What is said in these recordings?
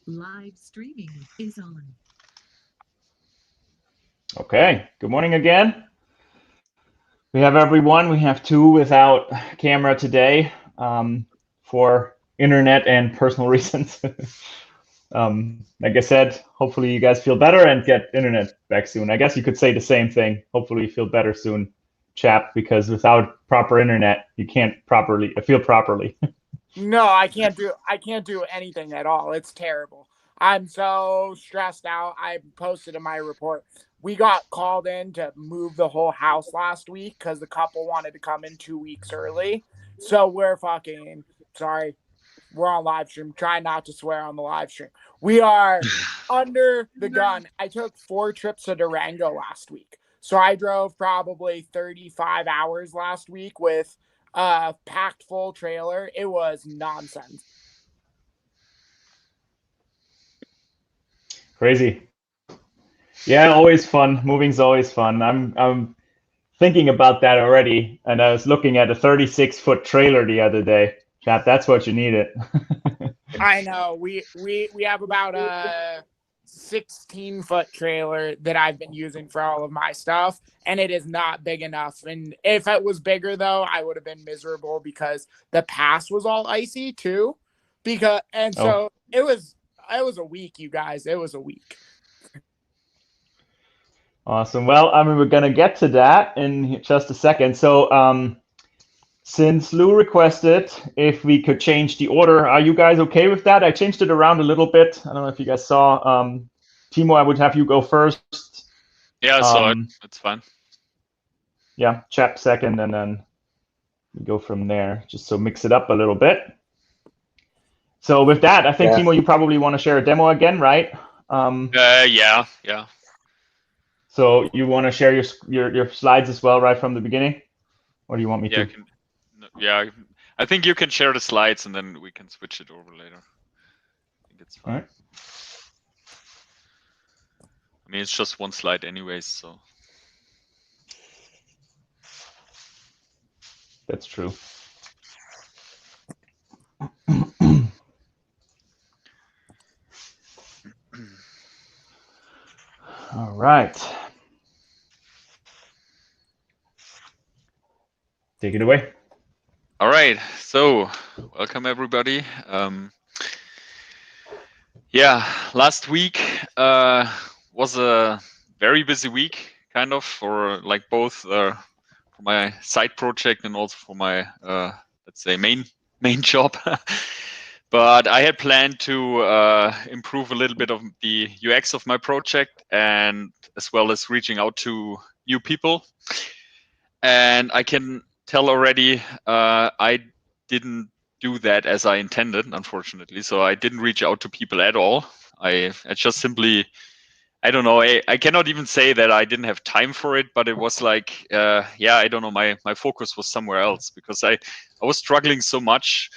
Live streaming is on. Okay, good morning again. We have everyone. We have two without camera today for internet and personal reasons. Like I said, hopefully you guys feel better and get internet back soon. I guess you could say the same thing. Hopefully you feel better soon, chap, because without proper internet, you can't properly feel properly. No, I can't do anything at all. It's terrible. I'm so stressed out. I posted in my report. We got called in to move the whole house last week because the couple wanted to come in 2 weeks early. So we're fucking sorry. We're on live stream. Try not to swear on the live stream. We are under the gun. I took 4 trips to Durango last week. So I drove probably 35 hours last week with a packed full trailer. It was nonsense. Crazy. Yeah, always fun. Moving's always fun. I'm thinking about that already, and I was looking at a 36-foot trailer the other day. Chap, that's what you needed. I know. We have about a 16-foot trailer that I've been using for all of my stuff, and it is not big enough. And if it was bigger though, I would have been miserable because the pass was all icy too. Oh, So it was a week, you guys. It was a week. awesome. Well, I mean, we're gonna get to that in just a second. So, since Lou requested if we could change the order, are you guys okay with that? I changed it around a little bit. I don't know if you guys saw. Timo, I would have you go first. Yeah, I saw it. It's fine. Yeah, Chap second, and then we go from there, just so mix it up a little bit. So with that, I think, Yeah. Timo, you probably want to share a demo again, right? Yeah. So you want to share your slides as well right from the beginning? Or do you want me Yeah, to? yeah. I think you can share the slides and then we can switch it over later. I think it's fine. All right. I mean, it's just one slide anyways, so. That's true. All right. Take it away. All right, so welcome everybody. Yeah, last week was a very busy week, kind of, for like both for my side project and also for my let's say main job. But I had planned to improve a little bit of the UX of my project, and as well as reaching out to new people. And I can tell already I didn't do that as I intended, unfortunately. So I didn't reach out to people at all. I just simply, I don't know. I cannot even say that I didn't have time for it, but it was like, yeah, I don't know. My focus was somewhere else because I was struggling so much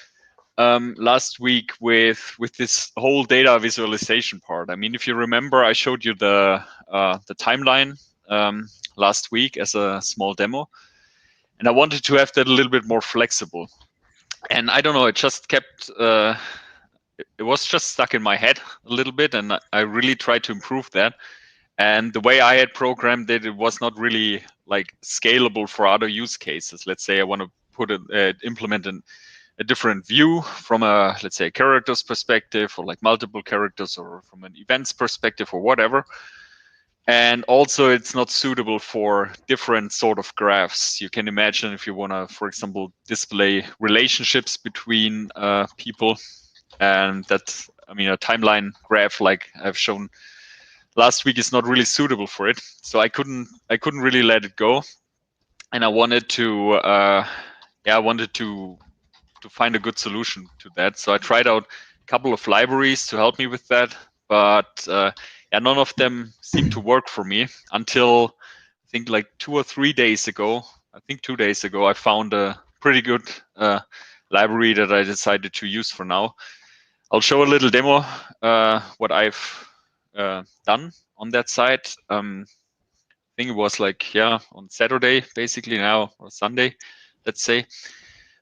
last week with this whole data visualization part. I mean, if you remember, I showed you the timeline last week as a small demo, and I wanted to have that a little bit more flexible. And I don't know, it just kept it was just stuck in my head a little bit, and I really tried to improve that. And the way I had programmed it, it was not really like scalable for other use cases. Let's say I want to put implement a different view from a, let's say, a character's perspective, or like multiple characters, or from an events perspective, or whatever. And also it's not suitable for different sort of graphs. You can imagine if you want to, for example, display relationships between people, and that, I mean, a timeline graph like I've shown last week is not really suitable for it. So I couldn't really let it go. And I wanted to find a good solution to that. So I tried out a couple of libraries to help me with that, but yeah, none of them seemed to work for me until I think like 2 or 3 days ago. I think 2 days ago, I found a pretty good library that I decided to use for now. I'll show a little demo what I've done on that site. I think it was like, yeah, on Saturday basically now, or Sunday, let's say.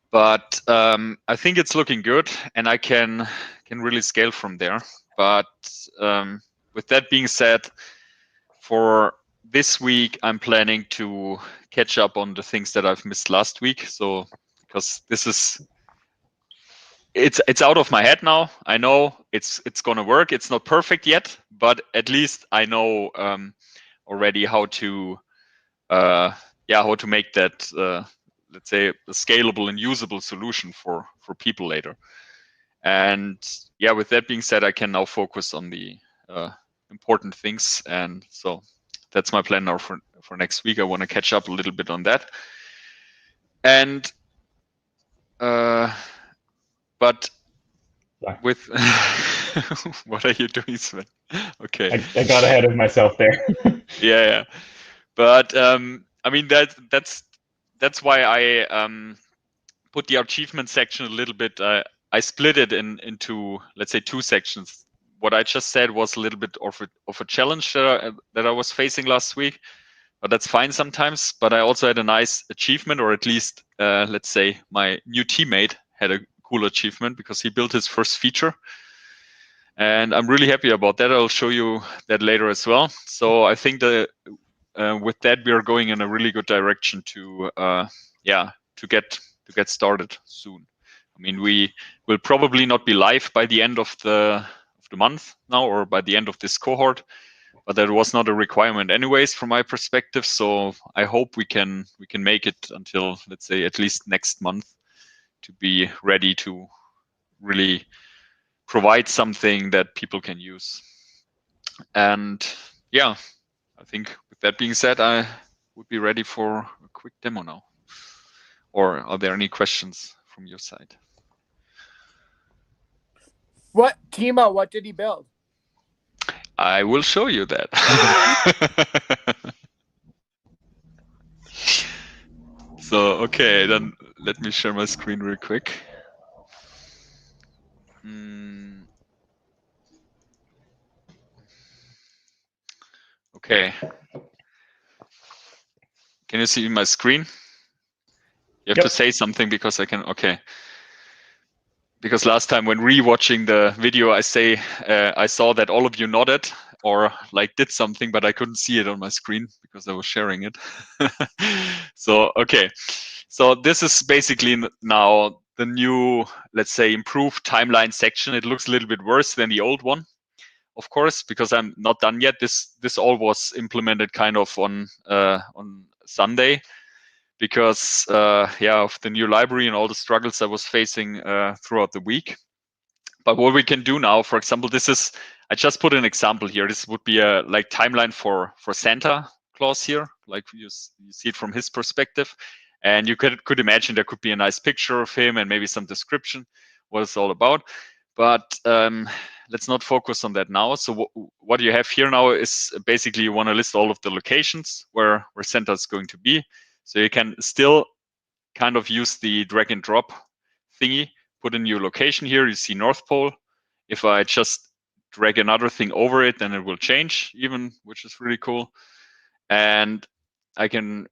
But I think it's looking good, and I can really scale from there. But with that being said, for this week, I'm planning to catch up on the things that I've missed last week. So because this is it's out of my head now. I know it's gonna work. It's not perfect yet, but at least I know already how to how to make that let's say a scalable and usable solution for people later. And yeah, with that being said, I can now focus on the important things. And so that's my plan now for next week. I want to catch up a little bit on that. And but with what are you doing, Sven? Okay. I got ahead of myself there. Yeah. But I mean that's why I put the achievement section a little bit. I split it into, let's say, two sections. What I just said was a little bit of a challenge that I was facing last week, but that's fine sometimes. But I also had a nice achievement, or at least let's say my new teammate had a cool achievement because he built his first feature. And I'm really happy about that. I'll show you that later as well. So I think that with that, we are going in a really good direction to get started soon. I mean, we will probably not be live by the end of the month now, or by the end of this cohort, but that was not a requirement anyways from my perspective. So I hope we can make it until, let's say, at least next month to be ready to really provide something that people can use. And yeah, I think with that being said, I would be ready for a quick demo now. Or are there any questions from your side? What, Timo, what did he build? I will show you that. So, okay, then let me share my screen real quick. Okay. Can you see my screen? You have to say something because I can, okay. Because last time when rewatching the video, I saw that all of you nodded or like did something, but I couldn't see it on my screen because I was sharing it. So, okay. So this is basically now the new, let's say, improved timeline section. It looks a little bit worse than the old one, of course, because I'm not done yet. This all was implemented kind of on Sunday, because of the new library and all the struggles I was facing throughout the week. But what we can do now, for example, I just put an example here. This would be a like timeline for Santa Claus here, like you see it from his perspective. And you could imagine there could be a nice picture of him and maybe some description, what it's all about. But let's not focus on that now. So what you have here now is basically you want to list all of the locations where Santa is going to be. So you can still kind of use the drag and drop thingy, put a new location here. You see North Pole. If I just drag another thing over it, then it will change even, which is really cool. And I can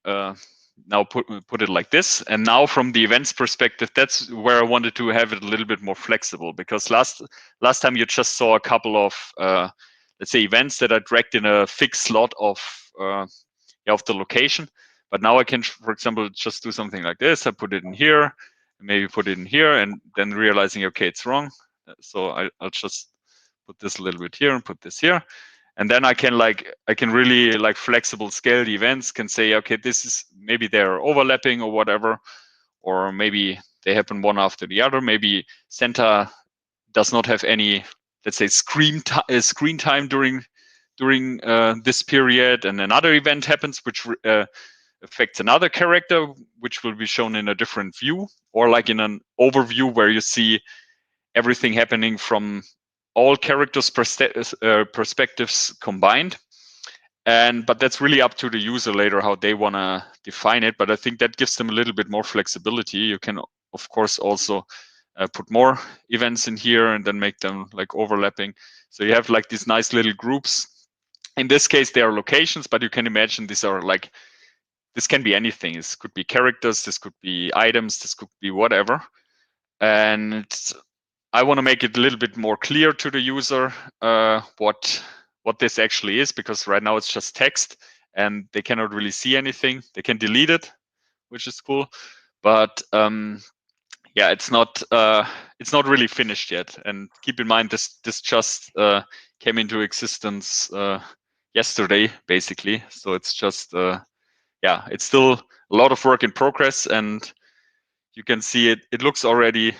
now put it like this. And now from the events perspective, that's where I wanted to have it a little bit more flexible, because last time you just saw a couple of let's say events that I dragged in a fixed slot of the location. But now I can, for example, just do something like this. I put it in here, maybe put it in here, and then realizing, okay, it's wrong. So I'll just put this a little bit here and put this here. And then I can really like flexible scale the events, can say, okay, this is, maybe they're overlapping or whatever, or maybe they happen one after the other. Maybe Santa does not have any, let's say, screen time during this period, and another event happens which affects another character, which will be shown in a different view, or like in an overview where you see everything happening from all characters' perspectives combined. But that's really up to the user later how they want to define it. But I think that gives them a little bit more flexibility. You can, of course, also put more events in here and then make them like overlapping. So you have like these nice little groups. In this case, they are locations, but you can imagine these are like, this can be anything. This could be characters, this could be items, this could be whatever. And I want to make it a little bit more clear to the user what this actually is, because right now it's just text and they cannot really see anything. They can delete it, which is cool, but yeah, it's not really finished yet. And keep in mind, this just came into existence yesterday, basically. So it's just yeah, it's still a lot of work in progress, and you can see it looks already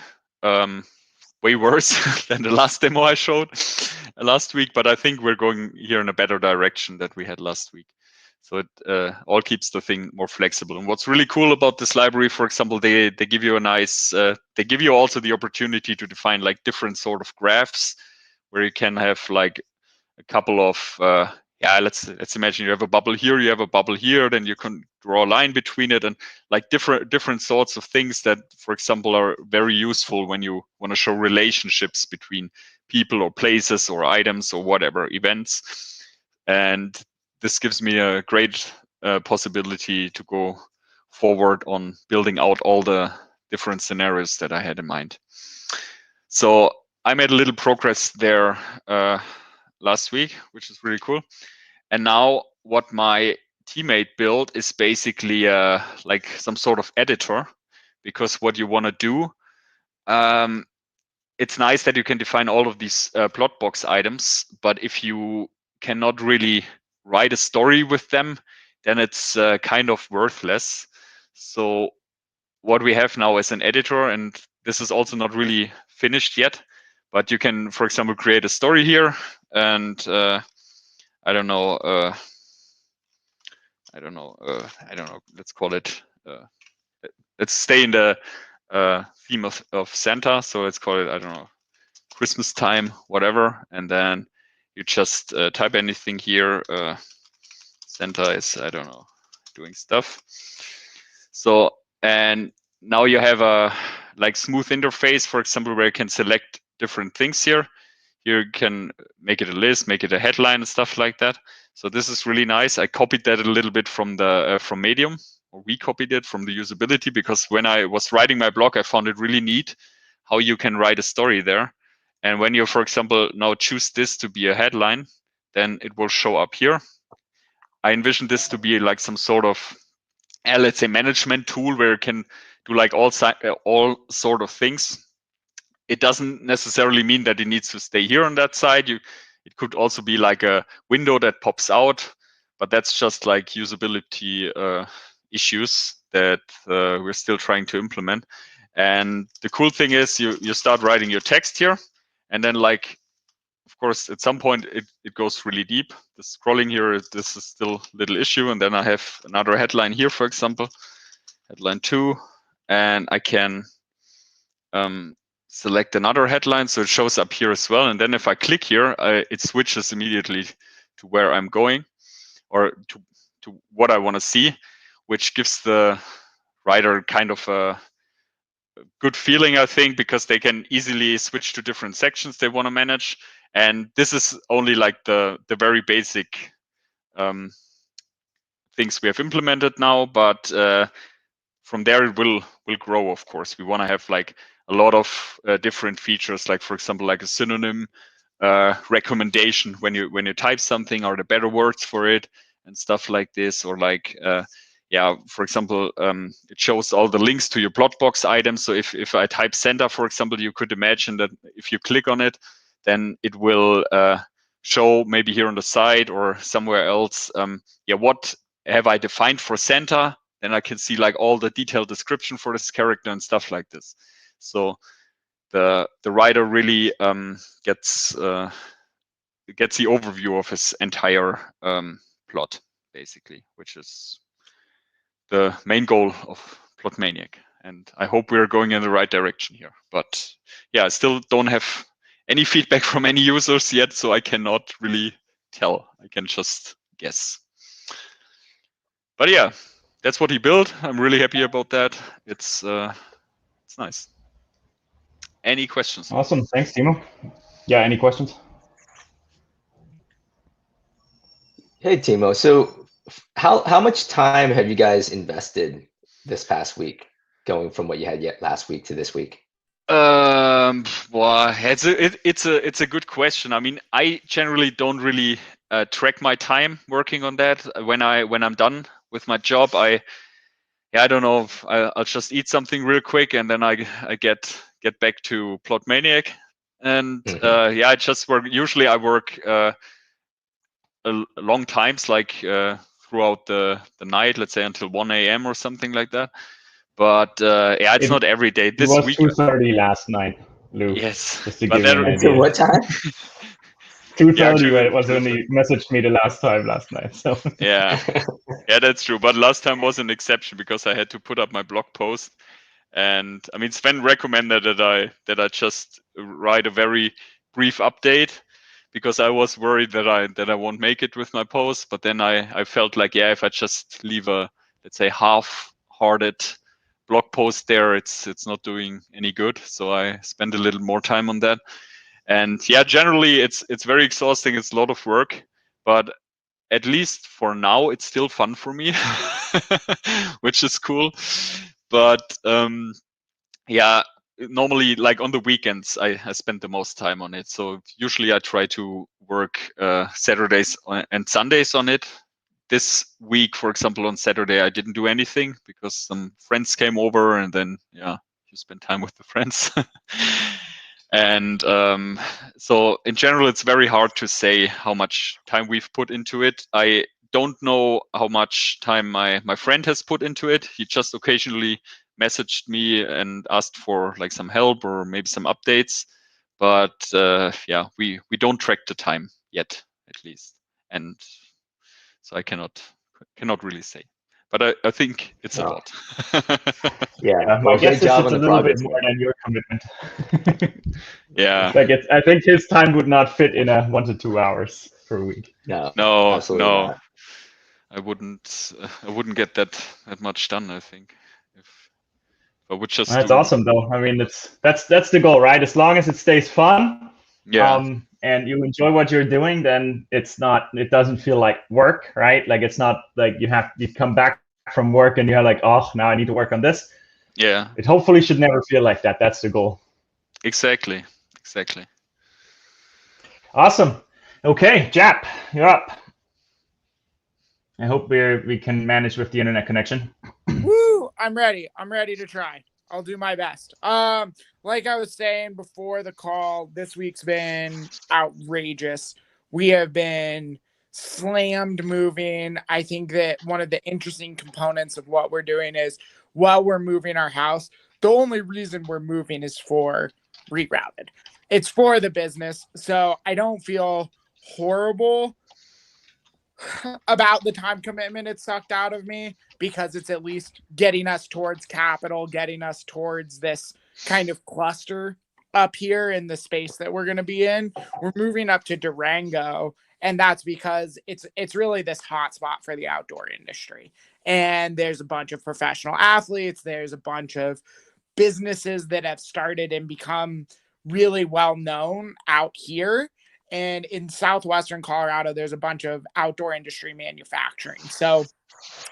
way worse than the last demo I showed last week, but I think we're going here in a better direction that we had last week. So it all keeps the thing more flexible. And what's really cool about this library, for example, they give you a nice, they give you also the opportunity to define like different sort of graphs where you can have like a couple of, yeah, let's imagine you have a bubble here, you have a bubble here, then you can draw a line between it, and like different sorts of things that, for example, are very useful when you want to show relationships between people or places or items or whatever, events. And this gives me a great possibility to go forward on building out all the different scenarios that I had in mind. So I made a little progress there last week, which is really cool. And now what my teammate built is basically like some sort of editor, because what you want to do, it's nice that you can define all of these plot box items, but if you cannot really write a story with them, then it's kind of worthless. So what we have now is an editor, and this is also not really finished yet, but you can, for example, create a story here, and I don't know, let's call it, let's stay in the theme of Santa. So let's call it, I don't know, Christmas time, whatever. And then you just type anything here. Santa is, I don't know, doing stuff. So, and now you have a like smooth interface, for example, where you can select different things here. Here you can make it a list, make it a headline and stuff like that. So this is really nice. I copied that a little bit from the from Medium, or we copied it from the usability, because when I was writing my blog, I found it really neat how you can write a story there. And when you, for example, now choose this to be a headline, then it will show up here. I envision this to be like some sort of, let's say, management tool where you can do like all sort of things. It doesn't necessarily mean that it needs to stay here on that side. It could also be like a window that pops out, but that's just like usability issues that we're still trying to implement. And the cool thing is you start writing your text here, and then like, of course, at some point it goes really deep. The scrolling here, this is still a little issue. And then I have another headline here, for example, headline 2, and I can select another headline, so it shows up here as well. And then if I click here, it switches immediately to where I'm going, or to what I want to see, which gives the writer kind of a good feeling, I think, because they can easily switch to different sections they want to manage. And this is only like the very basic things we have implemented now, but from there it will grow. Of course, we want to have like a lot of different features, like, for example, like a synonym recommendation when you type something, are there better words for it and stuff like this, or like yeah, for example, it shows all the links to your plot box items. So if I type Santa, for example, you could imagine that if you click on it, then it will show maybe here on the side or somewhere else, yeah, what have I defined for Santa? Then I can see like all the detailed description for this character and stuff like this. So the writer really gets the overview of his entire plot, basically, which is the main goal of Plot Maniac. And I hope we're going in the right direction here. But yeah, I still don't have any feedback from any users yet, so I cannot really tell. I can just guess. But yeah, that's what he built. I'm really happy about that. It's nice. Any questions? Awesome. Thanks, Timo. Yeah, any questions? Hey, Timo. So how much time have you guys invested this past week, going from what you had yet last week to this week? Well, it's a good question. I mean, I generally don't really track my time working on that. When I'm done with my job, I don't know. I'll just eat something real quick, and then I get back to Plot Maniac, and Mhm. I just work. Usually, I work long times, like throughout the night. Let's say until 1 a.m. or something like that. But it's It, not every day. it This was week, 2:30 last night, Lou. yes, Just to but give you an Until idea. what time? 2:30 two, was when he messaged me the last time last night. So yeah, that's true. But last time was an exception because I had to put up my blog post, and I mean Sven recommended that I just write a very brief update because I was worried that I won't make it with my post. But then I felt like if I just leave a, let's say, half-hearted blog post there, it's not doing any good. So I spent a little more time on that. And generally it's very exhausting. It's a lot of work, but at least for now, it's still fun for me, which is cool. But normally, like on the weekends, I spend the most time on it. So usually I try to work Saturdays and Sundays on it. This week, for example, on Saturday, I didn't do anything because some friends came over, and then you spend time with the friends. And so in general, it's very hard to say how much time we've put into it. I don't know how much time my friend has put into it. He just occasionally messaged me and asked for like some help or maybe some updates. But we don't track the time yet, at least. And so I cannot really say. But I think it's a Oh, lot. yeah. my Well, great guess is job it's on a the little bit progress, more man. than your commitment. Yeah. Like I think his time would not fit in a 1 to 2 hours per week. No, No, absolutely not. I wouldn't get that much done, I think, if I would just That's do. awesome, though. I mean, that's the goal, right? As long as it stays fun, Yeah, and you enjoy what you're doing, then it doesn't feel like work, right? Like it's not like you come back from work and you're like, oh, now I need to work on this. yeah, It hopefully should never feel like that. That's the goal. exactly. Awesome. Okay, Chap, you're up. I hope we can manage with the internet connection. Woo! I'm ready. I'm ready to try. I'll do my best. Like I was saying before the call, this week's been outrageous. We have been slammed moving. I think that one of the interesting components of what we're doing is while we're moving our house, the only reason we're moving is for rerouted. It's for the business. So I don't feel horrible about the time commitment it sucked out of me because it's at least getting us towards capital, getting us towards this kind of cluster up here in the space that we're going to be in. We're moving up to Durango, and that's because it's really this hot spot for the outdoor industry. And there's a bunch of professional athletes, there's a bunch of businesses that have started and become really well known out here. And in southwestern Colorado, there's a bunch of outdoor industry manufacturing. So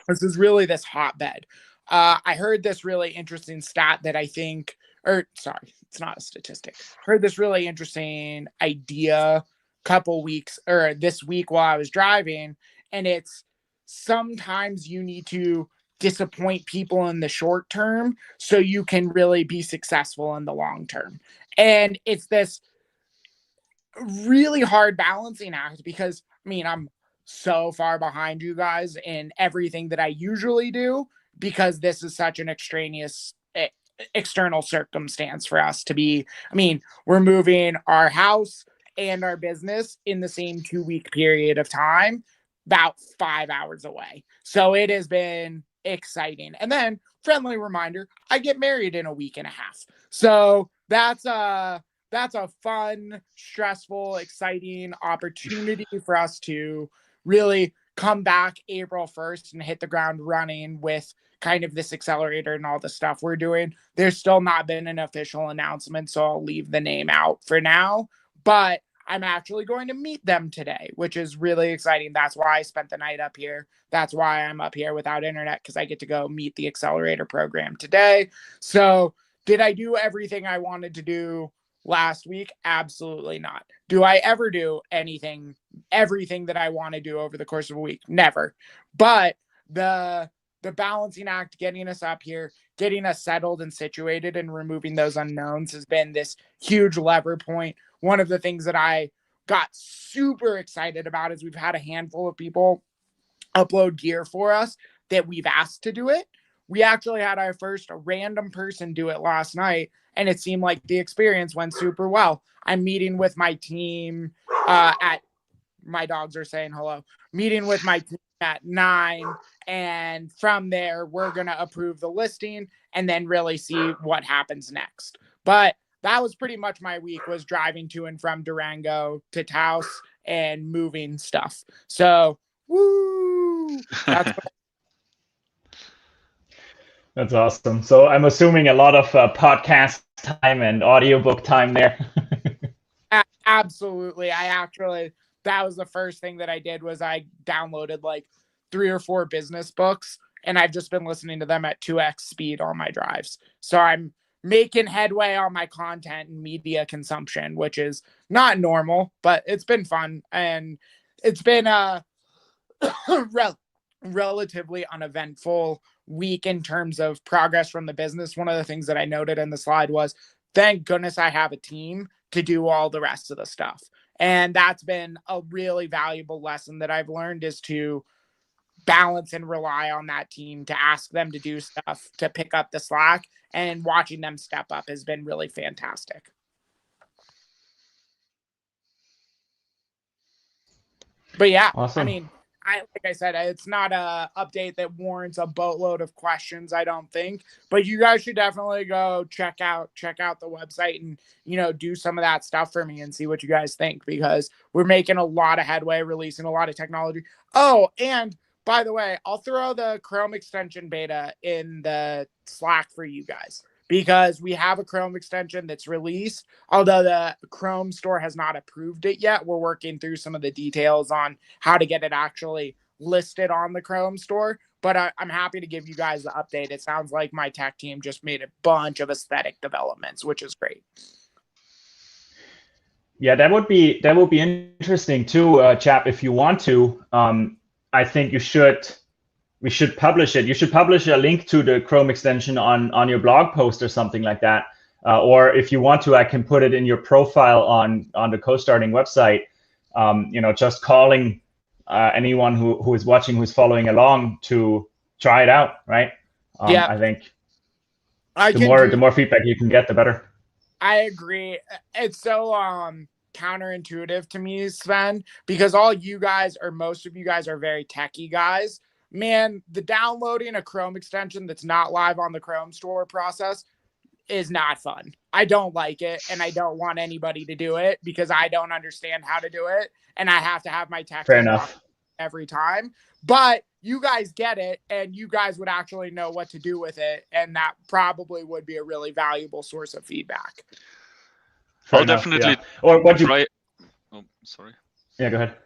this is really this hotbed. I heard this really interesting stat that I think, or sorry, it's not a statistic. Heard this really interesting idea couple weeks or this week while I was driving, and it's sometimes you need to disappoint people in the short term so you can really be successful in the long term. And it's this really hard balancing act because I mean, I'm so far behind you guys in everything that I usually do because this is such an extraneous external circumstance for us to be. I mean, we're moving our house and our business in the same 2-week period of time, about 5 hours away. So it has been exciting. And then friendly reminder, I get married in a week and a half. So that's a fun, stressful, exciting opportunity for us to really come back April 1st and hit the ground running with kind of this accelerator and all the stuff we're doing. There's still not been an official announcement, so I'll leave the name out for now, but I'm actually going to meet them today, which is really exciting. That's why I spent the night up here. That's why I'm up here without internet, because I get to go meet the accelerator program today. So Did I do everything I wanted to do last week? Absolutely not. Do I ever do everything that I want to do over the course of a week? Never. But the balancing act, getting us up here, getting us settled and situated, and removing those unknowns has been this huge lever point. One of the things that I got super excited about is we've had a handful of people upload gear for us that we've asked to do it. We actually had our first random person do it last night, and it seemed like the experience went super well. I'm meeting with my team at my dogs are saying hello. Meeting with my team at 9, and from there we're going to approve the listing and then really see what happens next. But that was pretty much my week, was driving to and from Durango to Taos and moving stuff. So, woo! That's awesome. So I'm assuming a lot of podcast time and audiobook time there. Absolutely. That was the first thing that I did, was I downloaded like 3 or 4 business books, and I've just been listening to them at 2x speed on my drives. So I'm making headway on my content and media consumption, which is not normal, but it's been fun. And it's been a relatively uneventful week in terms of progress from the business. One of the things that I noted in the slide was, thank goodness I have a team to do all the rest of the stuff. And that's been a really valuable lesson that I've learned, is to balance and rely on that team, to ask them to do stuff, to pick up the slack, and watching them step up has been really fantastic. But yeah, Awesome. I mean, like I said, it's not a update that warrants a boatload of questions, I don't think. But you guys should definitely go check out the website and, do some of that stuff for me and see what you guys think, because we're making a lot of headway, releasing a lot of technology. Oh, and by the way, I'll throw the Chrome extension beta in the Slack for you guys, because we have a Chrome extension that's released, although the Chrome store has not approved it yet. We're working through some of the details on how to get it actually listed on the Chrome store, but I'm happy to give you guys the update. It sounds like my tech team just made a bunch of aesthetic developments, which is great. Yeah, that would be interesting too, Chap. If you want to, I think we should publish it. You should publish a link to the Chrome extension on your blog post or something like that. Or if you want to, I can put it in your profile on the CoStarting website. Just calling anyone who is watching, who's following along, to try it out, right? Yeah. I think the more feedback you can get, the better. I agree. It's so counterintuitive to me, Sven, because all you guys, or most of you guys, are very techie guys. Man, the downloading a Chrome extension that's not live on the Chrome store process is not fun. I don't like it, and I don't want anybody to do it, because I don't understand how to do it, and I have to have my tech Fair enough. every time. But you guys get it, and you guys would actually know what to do with it, and that probably would be a really valuable source of feedback. Fair I'll enough, definitely yeah. Or what you try. Oh, sorry. Yeah, go ahead.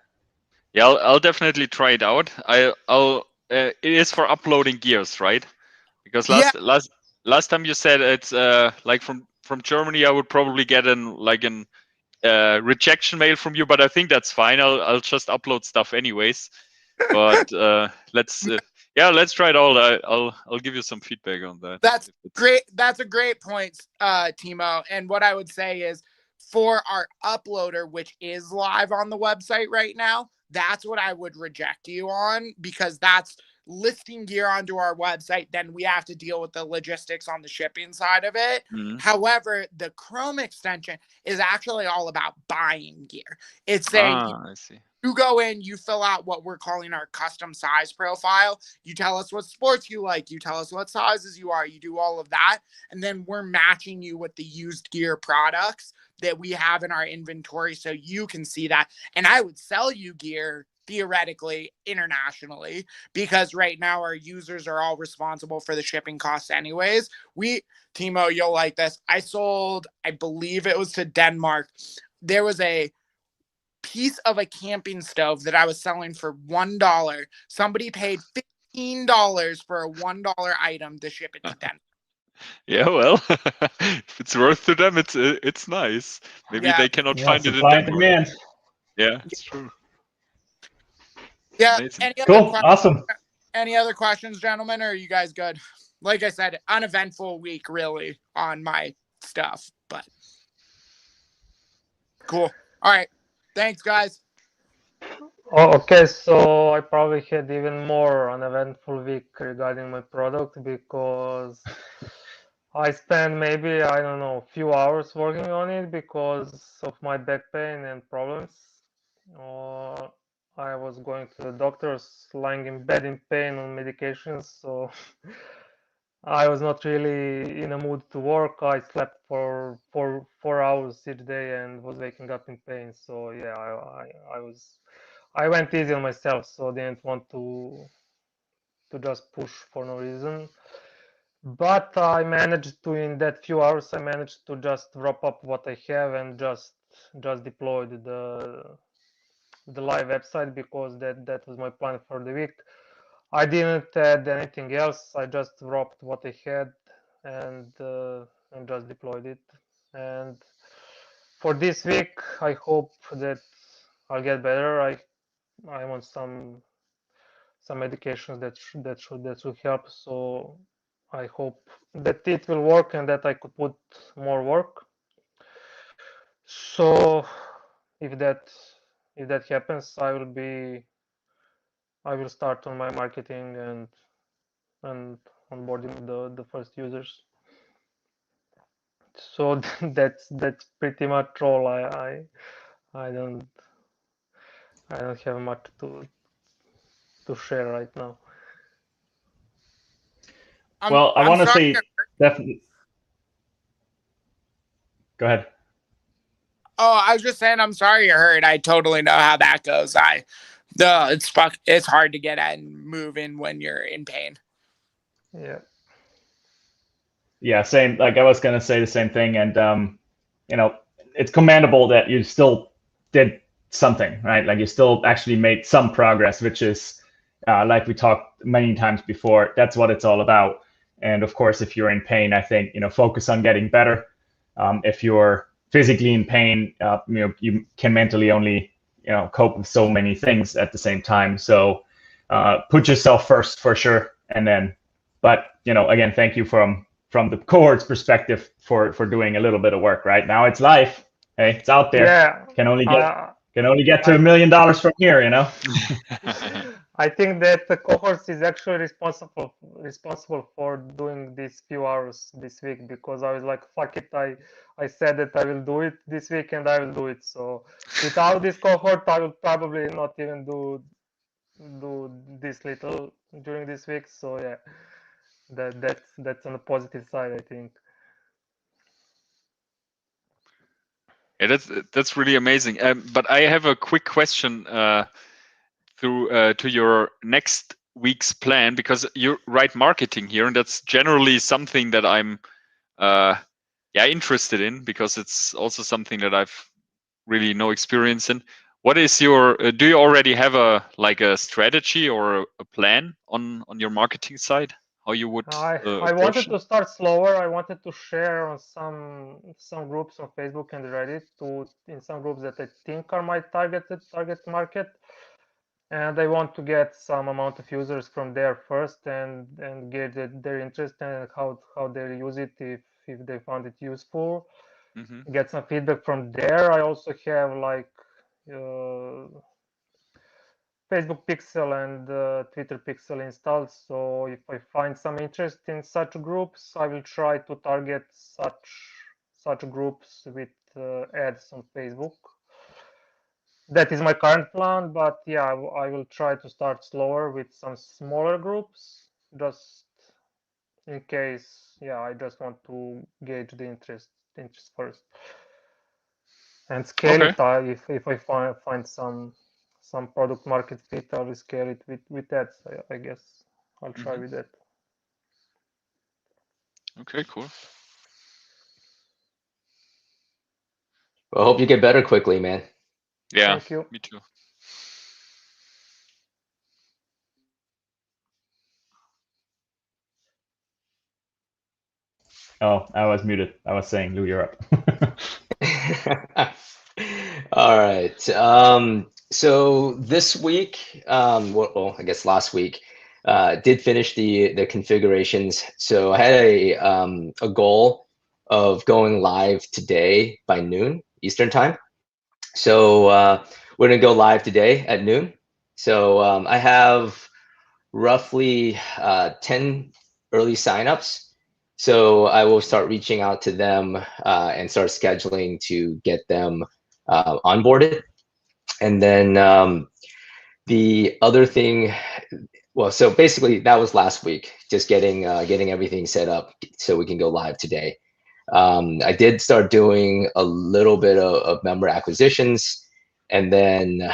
Yeah, I'll definitely try it out. I'll. It is for uploading gears, right? Because last time you said it's like from Germany, I would probably get an rejection mail from you, but I think that's fine. I'll just upload stuff anyways. But let's try it all. I'll give you some feedback on that. That's great. That's a great point, Timo. And what I would say is, for our uploader, which is live on the website right now, that's what I would reject you on, because that's listing gear onto our website. Then we have to deal with the logistics on the shipping side of it. Mm-hmm. However, the Chrome extension is actually all about buying gear. It's saying, I see. you go in, you fill out what we're calling our custom size profile. You tell us what sports you like. You tell us what sizes you are. You do all of that. And then we're matching you with the used gear products that we have in our inventory, so you can see that. And I would sell you gear theoretically internationally, because right now our users are all responsible for the shipping costs anyways. Timo, you'll like this. I sold, I believe it was to Denmark. There was a piece of a camping stove that I was selling for $1. Somebody paid $15 for a $1 item to ship it to Denmark. Yeah, well, if it's worth to them, it's nice. Maybe Yeah. they cannot Yeah, find it in supply and Denmark. demand. Yeah, it's true. Yeah. Amazing. Cool. Awesome. Any other questions, gentlemen? Or are you guys good? Like I said, uneventful week really on my stuff, but cool. All right. Thanks, guys. Oh, okay, so I probably had even more uneventful week regarding my product because I spent maybe, I don't know, a few hours working on it because of my back pain and problems. Uh, I was going to the doctors, lying in bed in pain on medications, so I was not really in a mood to work. I slept for 4 hours each day and was waking up in pain. So yeah, I went easy on myself, so I didn't want to just push for no reason. But I managed to, in that few hours, I managed to just wrap up what I have and just deployed the live website because that was my plan for the week. I didn't add anything else. I just wrapped what I had and just deployed it. And for this week, I hope that I'll get better. I want some medications that should help. So I hope that it will work and that I could put more work. So if that happens, I will start on my marketing and onboarding the first users. So that's pretty much all. I don't have much to share right now. Well, I I'm want to sorry. say definitely. Go ahead. Oh, I was just saying, I'm sorry you hurt. I totally know how that goes. It's hard to get out and move in when you're in pain. Yeah. Yeah, same. Like I was gonna say the same thing, and you know, it's commendable that you still did something, right? Like you still actually made some progress, which is like we talked many times before. That's what it's all about. And of course, if you're in pain, I think focus on getting better. If you're physically in pain, you can mentally only cope with so many things at the same time. So put yourself first for sure, and then. But again, thank you from the cohort's perspective for doing a little bit of work. Right now, it's live. Hey, it's out there. Yeah. Can only get to $1 million from here. I think that the cohorts is actually responsible for doing these few hours this week because I was like, fuck it, I said that I will do it this week and I will do it. So without this cohort, I will probably not even do this little during this week. So yeah, that's on the positive side, I think. Yeah, that's really amazing. But I have a quick question to your next week's plan, because you write marketing here, and that's generally something that I'm interested in, because it's also something that I've really no experience in. What is your do you already have a strategy or a plan on your marketing side, how you would I approach wanted it? to start slower. I wanted to share on some groups on Facebook and Reddit in some groups that I think are my target market, and I want to get some amount of users from there first and gauge their interest and how they use it if they found it useful. Mm-hmm. Get some feedback from there. I also have like Facebook Pixel and Twitter Pixel installed. So if I find some interest in such groups, I will try to target such groups with ads on Facebook. That is my current plan, but yeah, I will try to start slower with some smaller groups, just in case. Yeah, I just want to gauge the interest first and scale Okay. it. If I find some product market fit, I will scale it with ads. I guess I'll try with that. Okay, cool. Well, I hope you get better quickly, man. Yeah, Thank you. me too. Oh, I was muted. I was saying, Lou, you're up. All right. So this week, well, I guess last week, did finish the configurations. So I had a goal of going live today by noon Eastern time. So we're gonna go live today at noon. So I have roughly 10 early signups. So I will start reaching out to them and start scheduling to get them onboarded. And then the other thing, well, so basically that was last week, just getting everything set up so we can go live today. I did start doing a little bit of member acquisitions, and then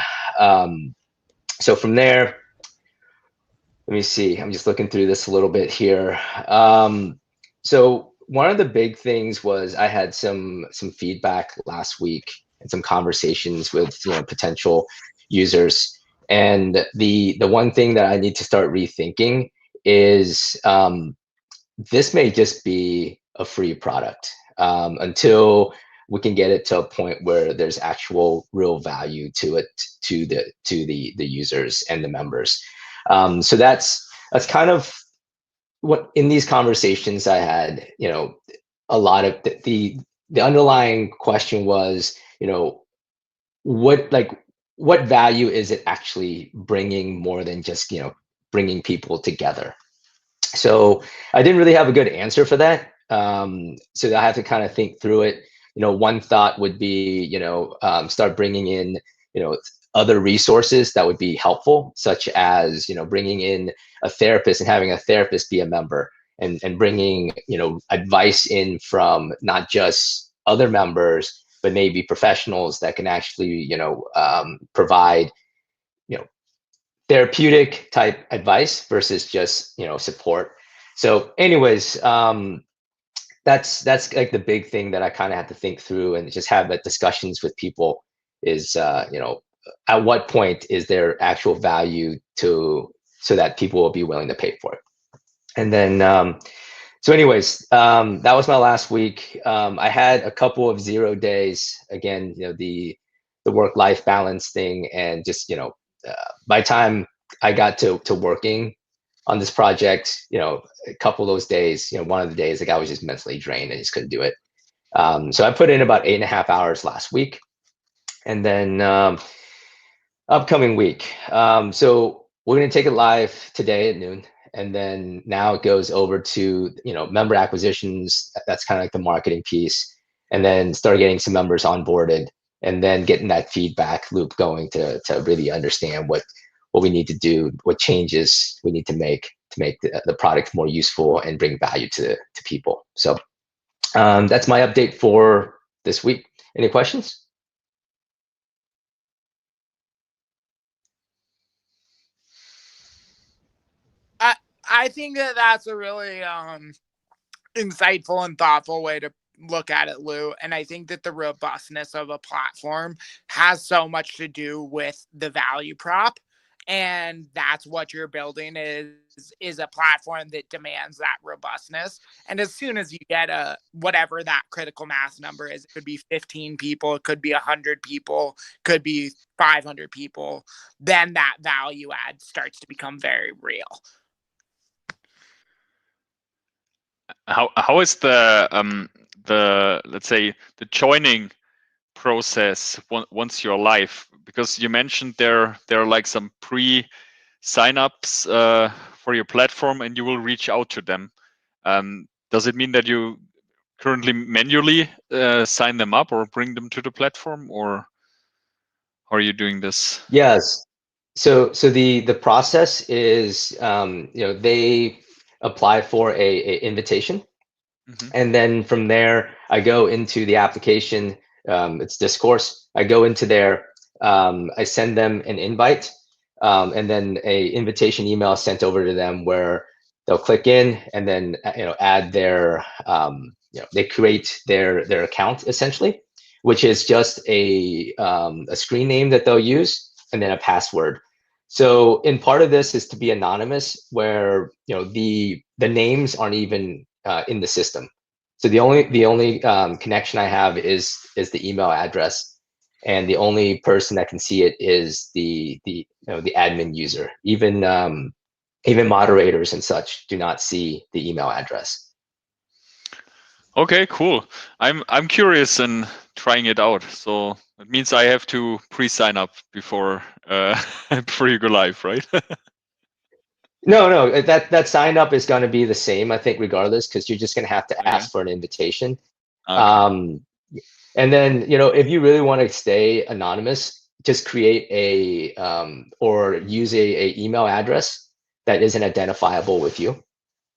so from there, let me see. I'm just looking through this a little bit here. So one of the big things was I had some feedback last week and some conversations with potential users. And the one thing that I need to start rethinking is this may just be a free product until we can get it to a point where there's actual real value to it to the users and the members. So that's kind of what in these conversations I had. A lot of the underlying question was, what value is it actually bringing more than just bringing people together. So I didn't really have a good answer for that. So I have to kind of think through it. One thought would be, start bringing in, other resources that would be helpful, such as, bringing in a therapist and having a therapist be a member, and bringing, advice in from not just other members, but maybe professionals that can actually, provide, therapeutic type advice versus just support. So anyways, that's like the big thing that I kind of have to think through and just have that discussions with people is at what point is there actual value so that people will be willing to pay for it. And then so anyways, that was my last week. I had a couple of 0 days, again, the work-life balance thing, and just by the time I got to working on this project, a couple of those days, one of the days, like, I was just mentally drained. I just couldn't do it. So I put in about 8.5 hours last week, and then upcoming week. So we're gonna take it live today at noon, and then now it goes over to member acquisitions. That's kind of like the marketing piece, and then start getting some members onboarded, and then getting that feedback loop going to really understand what we need to do, what changes we need to make the product more useful and bring value to people. So that's my update for this week. Any questions? I think that that's a really insightful and thoughtful way to look at it, Lou. And I think that the robustness of a platform has so much to do with the value prop. And that's what you're building is a platform that demands that robustness. And as soon as you get whatever that critical mass number is, it could be 15 people, it could be 100 people, could be 500 people, then that value add starts to become very real. How is the let's say the joining process once you're live? Because you mentioned there are like some pre signups for your platform, and you will reach out to them. Does it mean that you currently manually sign them up or bring them to the platform, or how are you doing this? Yes. So the process is they apply for a invitation, and then from there I go into the application. It's Discourse. I go into there. I send them an invite, and then a invitation email sent over to them where they'll click in, and then add their they create their account essentially, which is just a screen name that they'll use, and then a password. So in part of this is to be anonymous, where the names aren't even in the system. So the only connection I have is the email address, and the only person that can see it is the admin user. Even moderators and such do not see the email address. Okay, cool. I'm curious and trying it out. So it means I have to pre-sign up before before you go live, right? No, that sign up is going to be the same, I think, regardless, because you're just going to have to Okay. ask for an invitation. Okay. And then, if you really want to stay anonymous, just create or use a email address that isn't identifiable with you.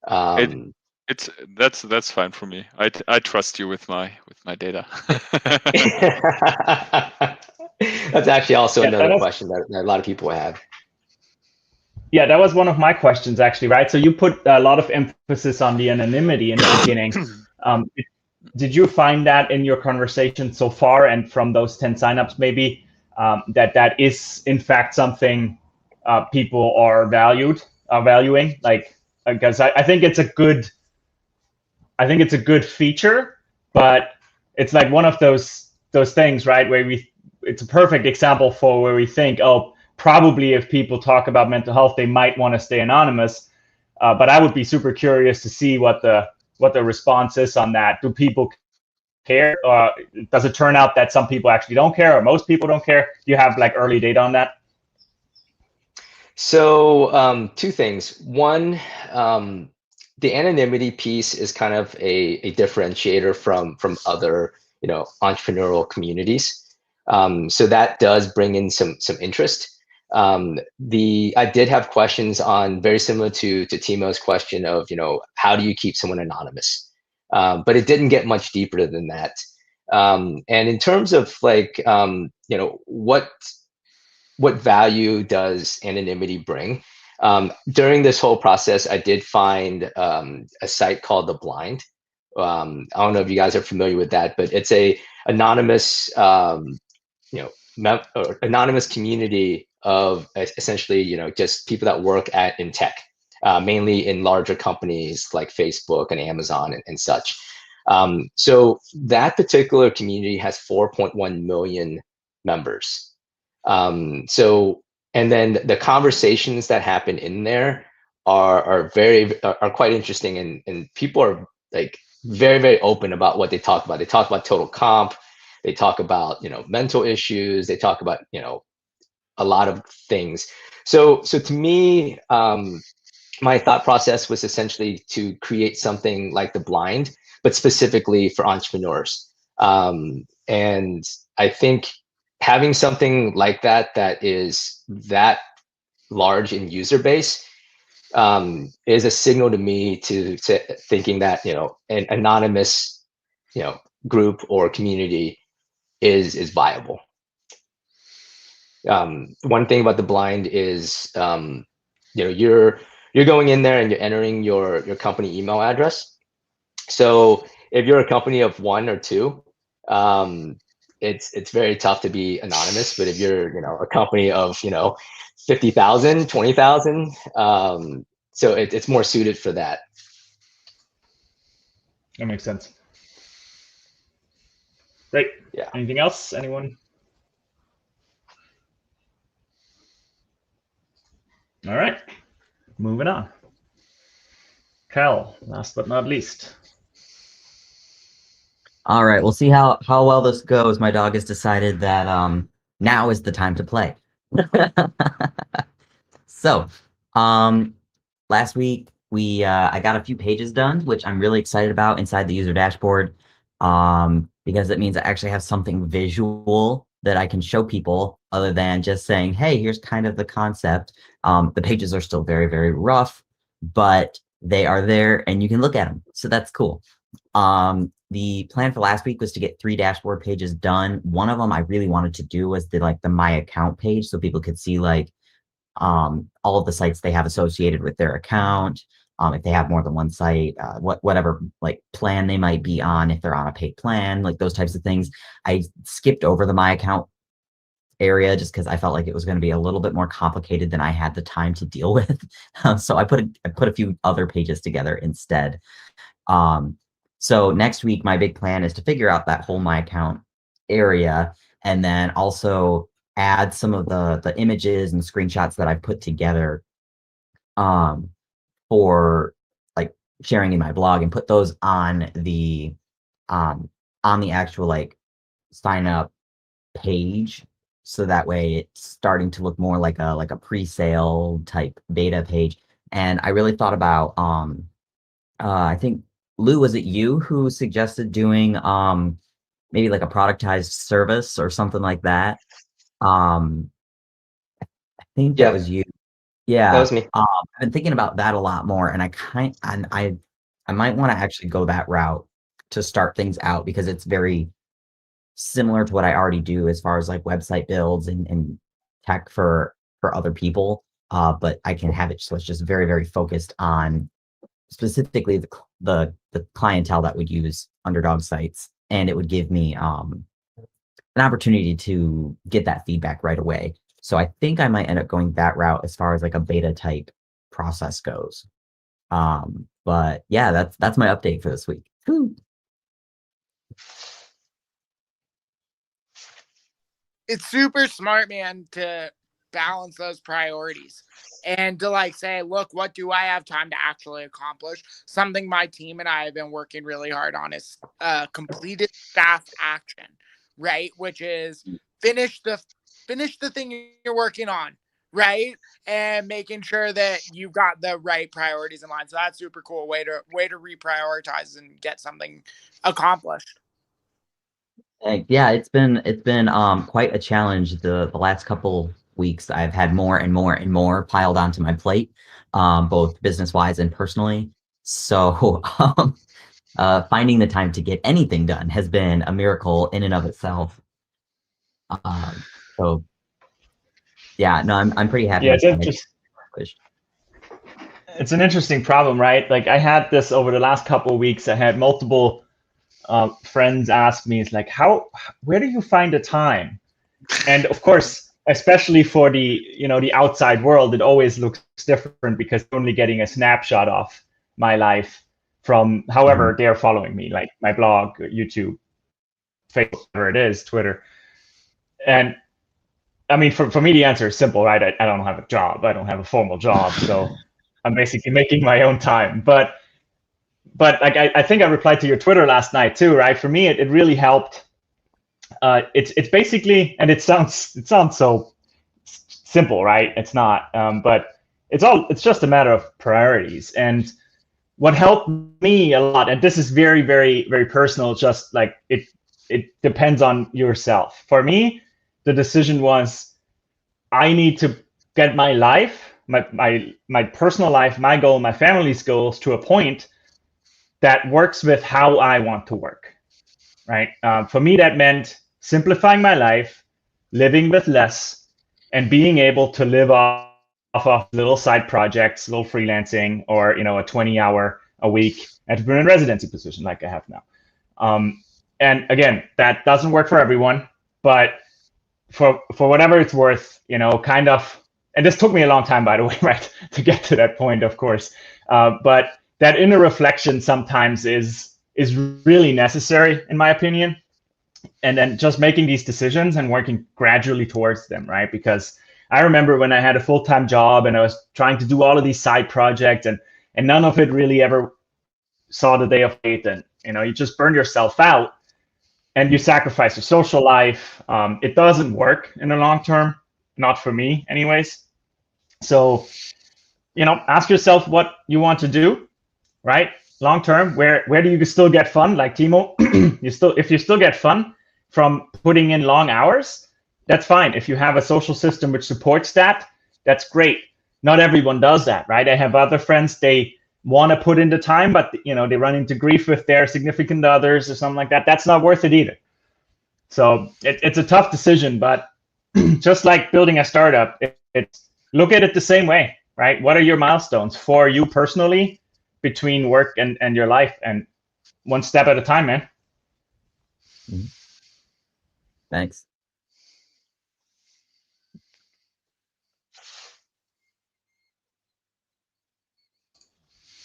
That's fine for me. I trust you with my data. That's actually also Yeah, another question that a lot of people have. Yeah, that was one of my questions, actually, right? So you put a lot of emphasis on the anonymity in the beginning. Did you find that in your conversation so far, and from those 10 signups, maybe that is in fact something people are valuing? Like, because I think it's a good feature, but it's like one of those things, right? Where it's a perfect example for where we think, oh, probably if people talk about mental health, they might want to stay anonymous. But I would be super curious to see what the response is on that. Do people care? Does it turn out that some people actually don't care, or most people don't care? Do you have like early data on that? So two things. One, the anonymity piece is kind of a differentiator from other entrepreneurial communities. So that does bring in some interest. I did have questions on, very similar to Timo's question of how do you keep someone anonymous, but it didn't get much deeper than that. And in terms of like what value does anonymity bring? During this whole process, I did find a site called The Blind. I don't know if you guys are familiar with that, but it's a anonymous anonymous community of essentially just people that work in tech, mainly in larger companies like Facebook and Amazon and such. So that particular community has 4.1 million members. And then the conversations that happen in there are quite interesting, and people are like very, very open about what they talk about. They talk about total comp, they talk about mental issues, they talk about a lot of things. So to me, my thought process was essentially to create something like The Blind, but specifically for entrepreneurs. And I think having something like that is that large in user base is a signal to me to thinking that an anonymous group or community is viable. One thing about The Blind is you're going in there and you're entering your company email address. So if you're a company of 1 or 2, it's very tough to be anonymous. But if you're a company of 50,000, 20,000, so it's more suited for that. That makes sense. Great. Yeah. Anything else? Anyone? All right. Moving on. Cal, last but not least. All right, we'll see how well this goes. My dog has decided that now is the time to play. So, last week I got a few pages done, which I'm really excited about inside the user dashboard, because it means I actually have something visual that I can show people other than just saying, hey, here's kind of the concept. The pages are still very, very rough, but they are there and you can look at them. So that's cool. The plan for last week was to get 3 dashboard pages done. One of them I really wanted to do was the my account page, so people could see all of the sites they have associated with their account. If they have more than one site, whatever plan they might be on, if they're on a paid plan, those types of things. I skipped over the my account area just because I felt like it was going to be a little bit more complicated than I had the time to deal with. So I put a few other pages together instead. So next week, my big plan is to figure out that whole my account area, and then also add some of the images and screenshots that I've put together for like sharing in my blog, and put those on the actual like sign up page, so that way it's starting to look more like a pre-sale type beta page. And I really thought about I think, Lou, was it you who suggested doing maybe like a productized service or something like that? Um, I think that Yeah, was you. that Yeah. was me. I've been thinking about that a lot more, and I might want to actually go that route to start things out, because it's very similar to what I already do as far as like website builds and tech for other people. But I can have it so it's just very, very focused on specifically the clientele that would use Underdog sites, and it would give me an opportunity to get that feedback right away. So I think I might end up going that route as far as like a beta type process goes. But yeah, that's my update for this week. Woo. It's super smart, man, to balance those priorities and to like say, look, what do I have time to actually accomplish? Something my team and I have been working really hard on is completed staff action, right? Which is finish the thing you're working on, right? And making sure that you've got the right priorities in line. So that's super cool way to reprioritize and get something accomplished. Yeah, it's been quite a challenge the last couple weeks. I've had more and more and more piled onto my plate, both business wise and personally. So finding the time to get anything done has been a miracle in and of itself. So yeah, no, I'm pretty happy Yeah, with it's what I interesting. accomplished. It's an interesting problem, right? Like I had this over the last couple of weeks. I had multiple friends ask me, it's like, where do you find the time? And of course, especially for the outside world, it always looks different because you're only getting a snapshot of my life from however they're following me, like my blog, YouTube, Facebook, whatever it is, Twitter. And I mean, for me, the answer is simple, right? I don't have a job. I don't have a formal job. So I'm basically making my own time. But like I think I replied to your Twitter last night too, right? For me, it really helped. It's basically, and it sounds so simple, right? It's not, but it's just a matter of priorities. And what helped me a lot, and this is very, very, very personal, just like it depends on yourself. For me, the decision was I need to get my life, my personal life, my goal, my family's goals to a point that works with how I want to work, right? For me, that meant simplifying my life, living with less, and being able to live off of little side projects, little freelancing, or a 20-hour a week entrepreneur in residency position like I have now. And again, that doesn't work for everyone, but for whatever it's worth, kind of. And this took me a long time, by the way, right, to get to that point, of course. But that inner reflection sometimes is really necessary, in my opinion. And then just making these decisions and working gradually towards them, right? Because I remember when I had a full-time job and I was trying to do all of these side projects, and none of it really ever saw the day of light, and you just burn yourself out and you sacrifice your social life. It doesn't work in the long term, not for me anyways. So ask yourself what you want to do, right? Long term, where do you still get fun? Like Timo, if you still get fun from putting in long hours, that's fine. If you have a social system which supports that, that's great. Not everyone does that, right? I have other friends, they want to put in the time, but they run into grief with their significant others or something like that. That's not worth it either. So it's a tough decision, but just like building a startup, it's look at it the same way, right? What are your milestones for you personally between work and your life, and one step at a time, man. Thanks.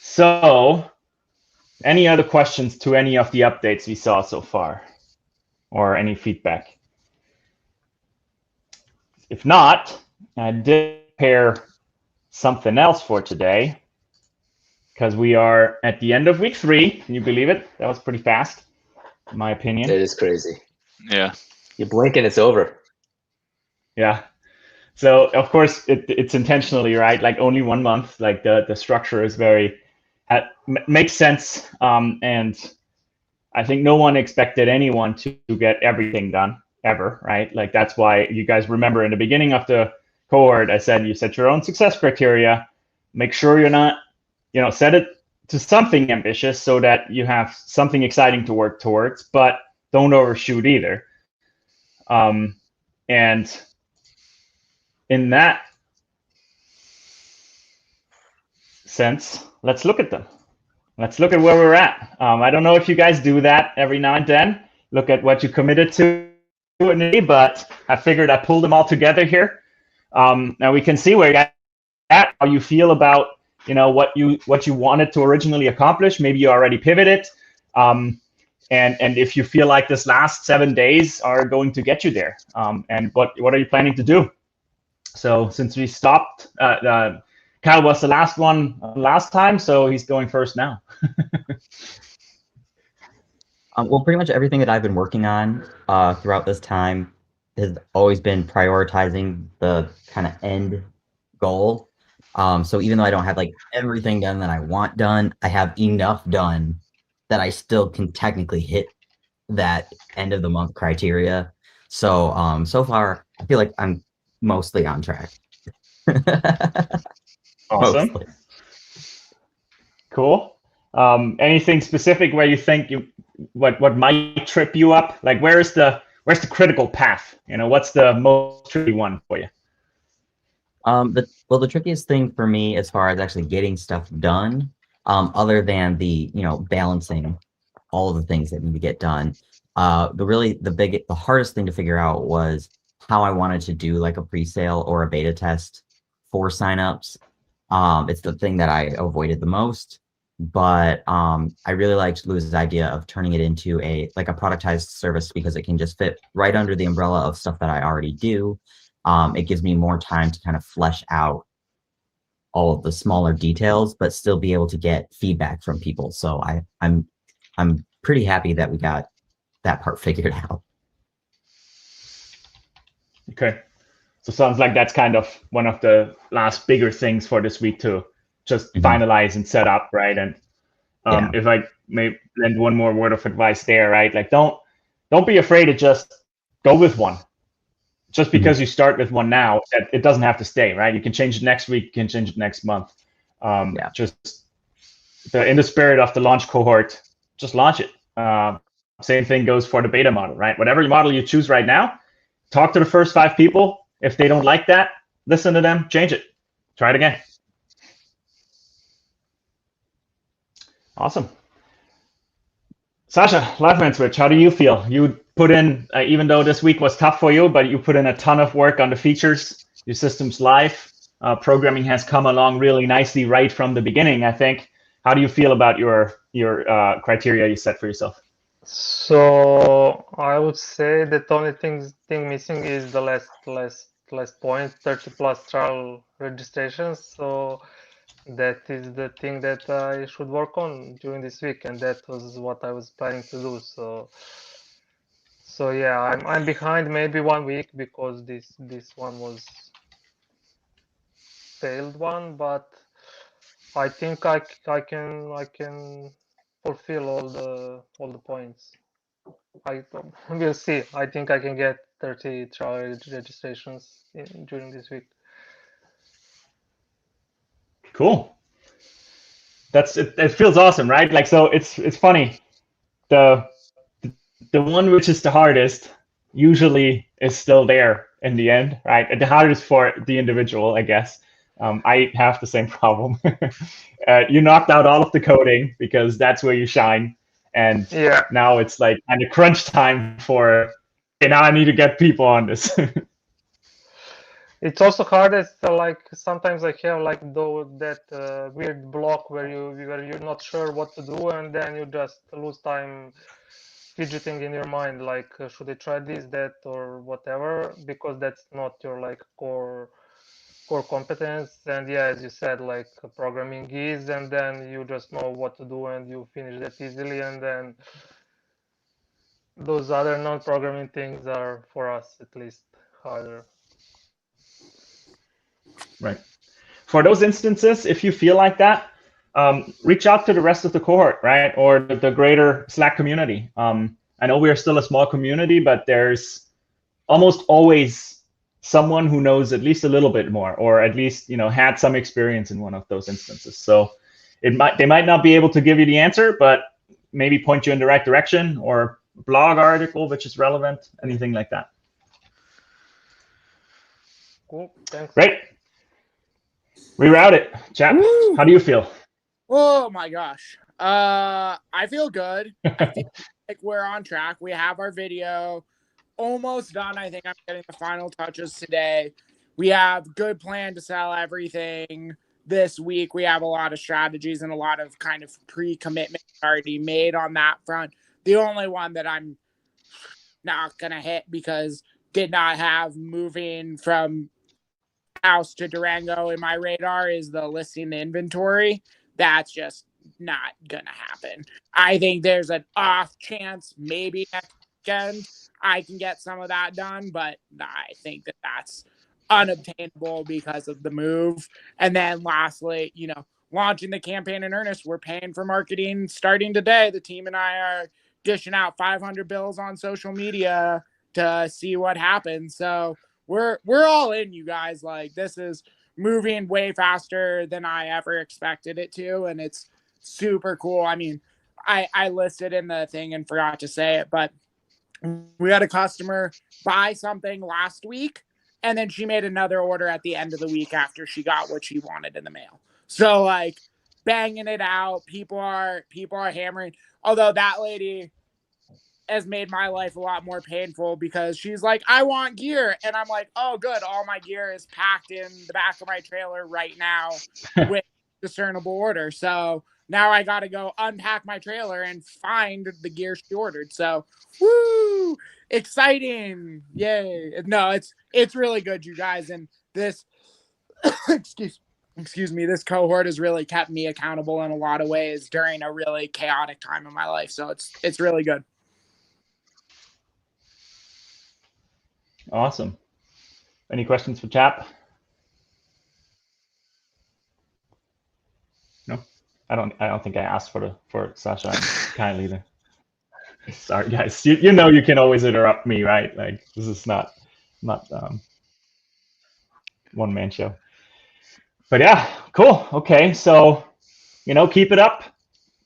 So Any other questions to any of the updates we saw so far, or any feedback? If not, I did prepare something else for today, because we are at the end of week 3. Can you believe it? That was pretty fast, in my opinion. It is crazy. Yeah. You blink and it's over. Yeah. So of course it's intentionally, right? Like only 1 month. Like the structure is very makes sense, and I think no one expected anyone to get everything done ever, right? Like that's why you guys remember in the beginning of the cohort, I said you set your own success criteria. Make sure you're not, set it to something ambitious so that you have something exciting to work towards, but don't overshoot either. And in that sense, let's look at them. Let's look at where we're at. I don't know if you guys do that every now and then. Look at what you committed to, but I figured I pulled them all together here. Now we can see where you're at, how you feel about what you wanted to originally accomplish. Maybe you already pivoted, and if you feel like this last 7 days are going to get you there, and what are you planning to do? So since we stopped, Kyle was the last one last time, so he's going first now. Well, pretty much everything that I've been working on throughout this time has always been prioritizing the kind of end goal. So even though I don't have like everything done that I want done, I have enough done that I still can technically hit that end of the month criteria. So so far, I feel like I'm mostly on track. Awesome. Mostly. Cool. Anything specific where you think what might trip you up? Like where's the critical path? What's the most tricky one for you? The trickiest thing for me as far as actually getting stuff done, other than the balancing all of the things that need to get done, the hardest thing to figure out was how I wanted to do like a pre-sale or a beta test for signups. It's the thing that I avoided the most, but I really liked Lou's idea of turning it into a productized service because it can just fit right under the umbrella of stuff that I already do. It gives me more time to kind of flesh out all of the smaller details, but still be able to get feedback from people. So I'm pretty happy that we got that part figured out. Okay. So sounds like that's kind of one of the last bigger things for this week to just finalize and set up, right? And if I may lend one more word of advice there, right? Like don't be afraid to just go with one. Just because you start with one now, it doesn't have to stay, right? You can change it next week, you can change it next month. Just in the spirit of the launch cohort, just launch it. Same thing goes for the beta model, right? Whatever model you choose right now, talk to the first 5 people. If they don't like that, listen to them, change it, try it again. Awesome. Sasha, LiveMan Switch, how do you feel? You put in, even though this week was tough for you, but you put in a ton of work on the features. Your system's live. Programming has come along really nicely right from the beginning, I think. How do you feel about your criteria you set for yourself? So I would say the only thing missing is the last point, 30 plus trial registrations. So that is the thing that I should work on during this week, and that was what I was planning to do. So yeah, I'm behind maybe 1 week because this one was failed one, but I think I can fulfill all the points. We'll see. I think I can get 30 trial registrations during this week. Cool. It feels awesome, right? Like, so it's funny. The one which is the hardest usually is still there in the end, right? The hardest for the individual, I guess. I have the same problem. You knocked out all of the coding because that's where you shine. And now it's like kind of crunch time for, okay, now I need to get people on this. It's also hardest. Like sometimes I have like that weird block where you're not sure what to do, and then you just lose time fidgeting in your mind. Like, should I try this, that, or whatever? Because that's not your like core competence. And yeah, as you said, like programming is, and then you just know what to do, and you finish that easily, and then those other non-programming things are, for us at least, harder. Right. For those instances, if you feel like that, reach out to the rest of the cohort, right? Or the greater Slack community. I know we are still a small community, but there's almost always someone who knows at least a little bit more, or at least, had some experience in one of those instances. So they might not be able to give you the answer, but maybe point you in the right direction, or blog article which is relevant, anything like that. Cool, thanks. Great. Reroute it. Chap, how do you feel? Oh my gosh. I feel good. I feel like we're on track. We have our video almost done. I think I'm getting the final touches today. We have good plan to sell everything this week. We have a lot of strategies and a lot of kind of pre-commitment already made on that front. The only one that I'm not going to hit because did not have moving from house to Durango in my radar is the listing the inventory. That's just not going to happen. I think there's an off chance maybe next weekend I can get some of that done, but I think that that's unobtainable because of the move. And then lastly, launching the campaign in earnest. We're paying for marketing starting today. The team and I are dishing out 500 bills on social media to see what happens. So we're all in, you guys. Like, this is moving way faster than I ever expected it to, and it's super cool. I mean, I listed in the thing and forgot to say it, but we had a customer buy something last week, and then she made another order at the end of the week after she got what she wanted in the mail. So like banging it out, people are hammering. Although that lady has made my life a lot more painful because she's like, I want gear. And I'm like, oh, good. All my gear is packed in the back of my trailer right now with discernible order. So now I got to go unpack my trailer and find the gear she ordered. So, woo, exciting. Yay. No, it's really good, you guys. And this, excuse me, this cohort has really kept me accountable in a lot of ways during a really chaotic time in my life. So it's really good. Awesome. Any questions for Chap? No, I don't think I asked for Sasha and Kylie to. Sorry, guys. You know you can always interrupt me, right? Like, this is not one man show. But yeah, cool. Okay, so keep it up.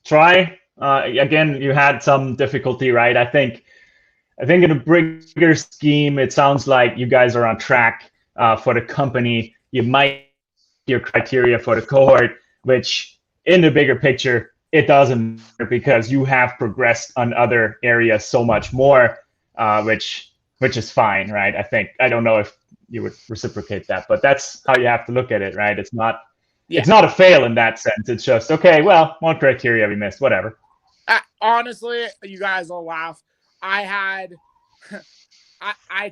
Try again. You had some difficulty, right? I think in a bigger scheme, it sounds like you guys are on track for the company. You might your criteria for the cohort, which in the bigger picture, it doesn't matter because you have progressed on other areas so much more, which is fine, right? I don't know if you would reciprocate that, but that's how you have to look at it, right? It's not a fail in that sense. It's just, okay, well, one criteria we missed, whatever. Honestly, you guys will laugh. I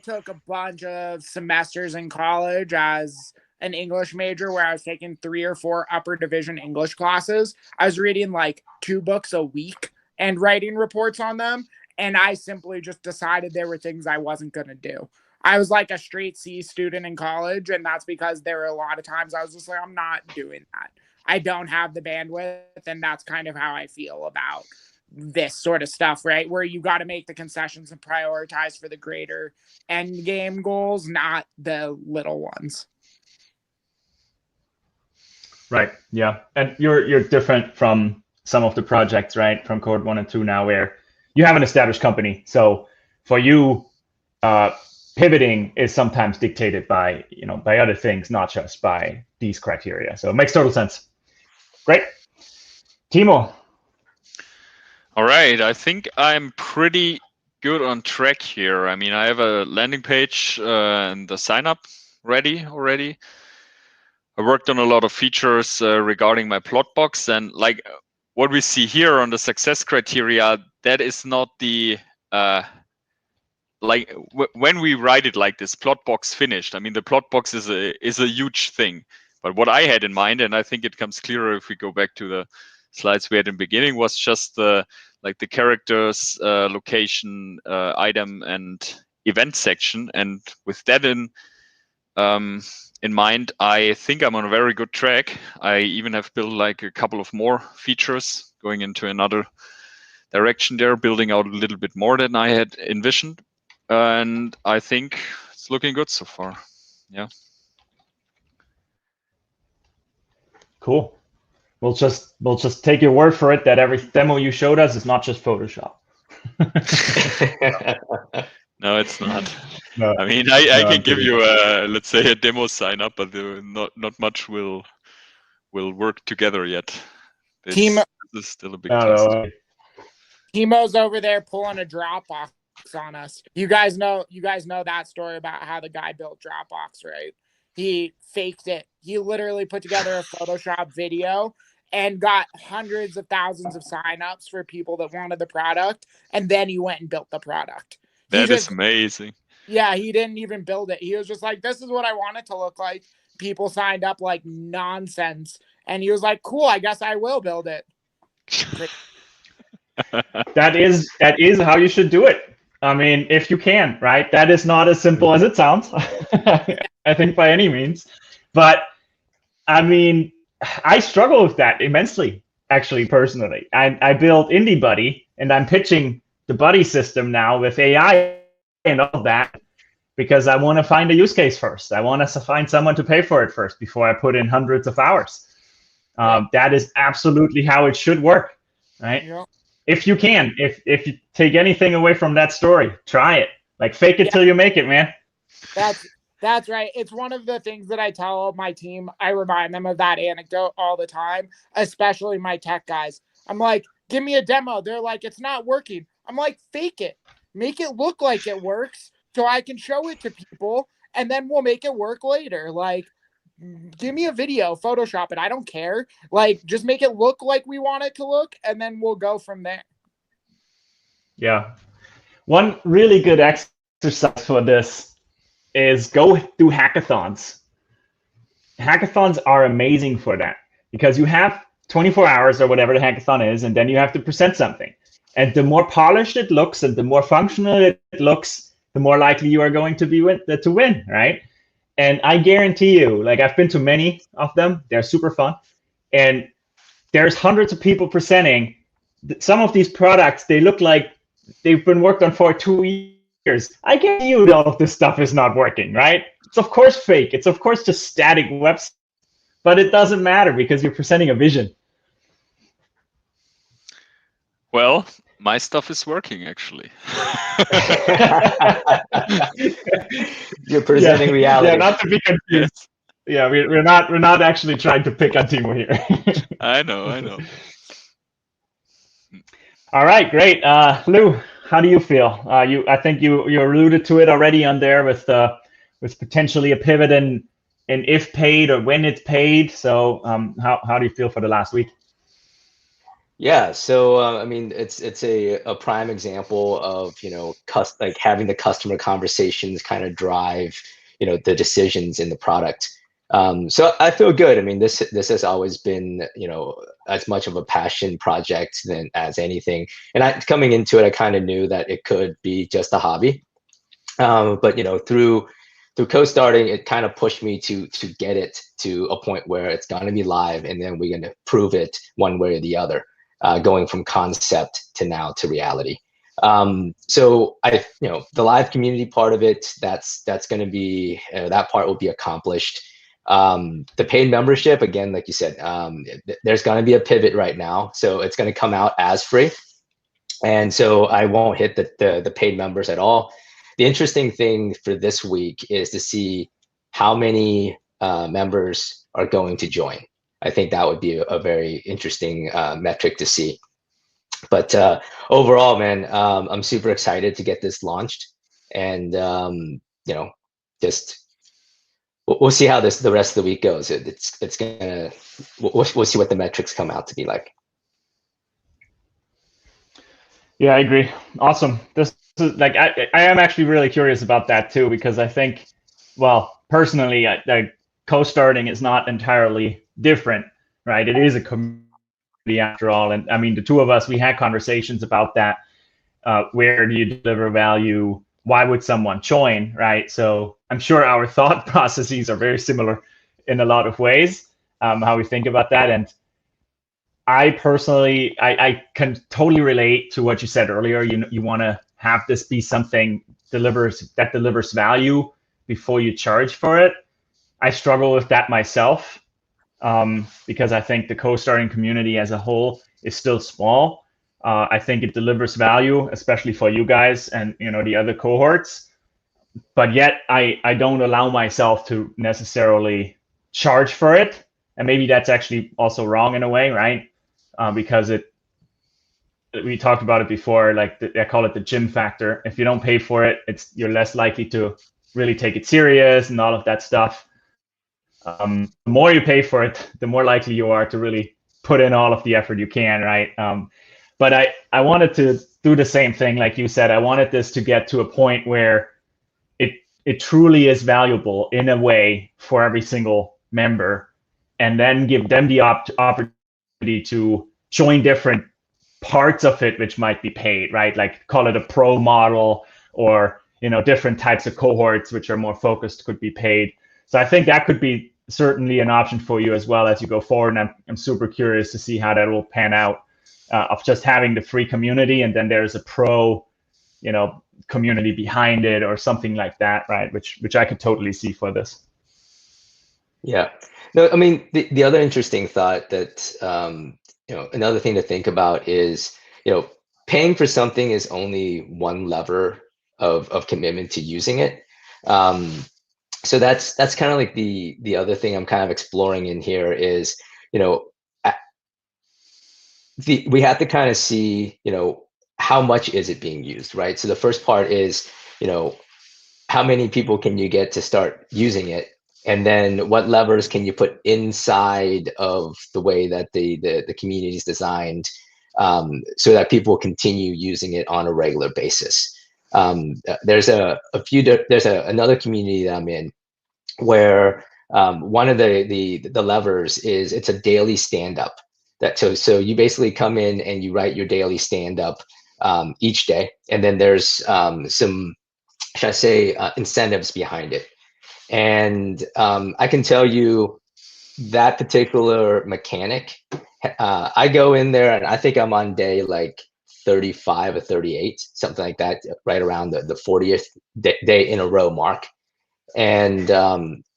took a bunch of semesters in college as an English major where I was taking 3 or 4 upper division English classes. I was reading like 2 books a week and writing reports on them. And I simply just decided there were things I wasn't going to do. I was like a straight C student in college. And that's because there were a lot of times I was just like, I'm not doing that. I don't have the bandwidth. And that's kind of how I feel about this sort of stuff, right? Where you got to make the concessions and prioritize for the greater end game goals, not the little ones. Right. Yeah. And you're different from some of the projects, right? From cohort 1 and 2 now, where you have an established company. So for you, pivoting is sometimes dictated by other things, not just by these criteria. So it makes total sense. Great. Timo. All right, I think I'm pretty good on track here. I mean, I have a landing page and the sign up ready already. I worked on a lot of features regarding my plot box, and like what we see here on the success criteria, that is not the like when we write it like this, plot box finished. I mean, the plot box is a huge thing. But what I had in mind, and I think it comes clearer if we go back to the slides we had in the beginning, was just the like the characters, location, item, and event section. And with that in mind, I think I'm on a very good track. I even have built like a couple of more features going into another direction there, building out a little bit more than I had envisioned. And I think it's looking good so far. Yeah. Cool. We'll just take your word for it that every demo you showed us is not just Photoshop. No, it's not. No, I mean, I no, can I'm give kidding. you let's say a demo sign up, but not much will work together yet. This is still a big test. No, Timo's over there pulling a Dropbox on us. You guys know that story about how the guy built Dropbox, right? He faked it. He literally put together a Photoshop video and got hundreds of thousands of signups for people that wanted the product, and then he went and built the product. That is amazing. Yeah, he didn't even build it. He was just like, this is what I want it to look like. People signed up like nonsense. And he was like, cool, I guess I will build it. that is how you should do it. I mean, if you can, right? That is not as simple as it sounds, I think, by any means. But I mean, I struggle with that immensely, actually, personally. I built Indie Buddy, and I'm pitching the Buddy system now with AI and all that because I want to find a use case first. I want to find someone to pay for it first before I put in hundreds of hours. That is absolutely how it should work, right? Yeah. If you can, if you take anything away from that story, try it. Like fake it till you make it, man. That's right. It's one of the things that I tell my team. I remind them of that anecdote all the time, especially my tech guys. I'm like, give me a demo. They're like, it's not working. I'm like, fake it. Make it look like it works so I can show it to people, and then we'll make it work later. Like, give me a video, Photoshop it. I don't care. Like, just make it look like we want it to look, and then we'll go from there. Yeah. One really good exercise for this is go do hackathons. Hackathons are amazing for that because you have 24 hours or whatever the hackathon is, and then you have to present something. And the more polished it looks and the more functional it looks, the more likely you are going to be to win, right? And I guarantee you, like I've been to many of them, they're super fun. And there's hundreds of people presenting. Some of these products, they look like they've been worked on for 2 years. I guarantee you that all of this stuff is not working, right? It's of course fake. It's of course just static website, but it doesn't matter because you're presenting a vision. Well, my stuff is working actually. You're presenting reality. Yeah, not to be confused. Yeah, we're not actually trying to pick on Timo here. I know. All right, great. Lou, how do you feel? I think you alluded to it already on there with potentially a pivot in if paid or when it's paid. So how do you feel for the last week? Yeah, so I mean, it's a prime example of like having the customer conversations kind of drive the decisions in the product. So I feel good. I mean, this has always been as much of a passion project as anything. And coming into it, I kind of knew that it could be just a hobby. But through CoStarting, it kind of pushed me to get it to a point where it's going to be live, and then we're going to prove it one way or the other. Going from concept to now to reality. So the live community part of it, that's going to be, that part will be accomplished. The paid membership, again, like you said, there's going to be a pivot right now. So it's going to come out as free. And so I won't hit the paid members at all. The interesting thing for this week is to see how many members are going to join. I think that would be a very interesting metric to see. But overall, man, I'm super excited to get this launched, and just we'll see how the rest of the week goes. It's gonna we'll see what the metrics come out to be like. Yeah, I agree. Awesome. This is like I am actually really curious about that too, because I think, well, personally, co-starting is not entirely different, right? It is a community after all, and I mean, the two of us, we had conversations about that. Where do you deliver value? Why would someone join, right? So I'm sure our thought processes are very similar in a lot of ways, how we think about that. And I personally, I can totally relate to what you said earlier. You want to have this be something that delivers value before you charge for it. I struggle with that myself, because I think the co-starting community as a whole is still small. I think it delivers value, especially for you guys and the other cohorts. But yet I don't allow myself to necessarily charge for it, and maybe that's actually also wrong in a way, right? Because we talked about it before, like I call it the gym factor. If you don't pay for it, you're less likely to really take it serious and all of that stuff. The more you pay for it, the more likely you are to really put in all of the effort you can, right? But I wanted to do the same thing, like you said. I wanted this to get to a point where it truly is valuable in a way for every single member, and then give them the opportunity to join different parts of it, which might be paid, right? Like call it a pro model, or different types of cohorts which are more focused could be paid. So I think that could be certainly an option for you as well as you go forward. And I'm super curious to see how that will pan out, of just having the free community and then there's a pro, community behind it or something like that, right? Which I could totally see for this. Yeah. No, I mean, the other interesting thought that, another thing to think about is, paying for something is only one lever of commitment to using it. So that's kind of like the other thing I'm kind of exploring in here is, we have to kind of see, how much is it being used, right? So the first part is, how many people can you get to start using it? And then what levers can you put inside of the way that the community is designed, so that people continue using it on a regular basis? There's another community that I'm in where, one of the levers is it's a daily stand-up. So you basically come in and you write your daily stand-up each day, and then there's some, should I say, incentives behind it. And I can tell you that particular mechanic, I go in there and I think I'm on day like 35 or 38, something like that, right around the 40th day in a row mark. And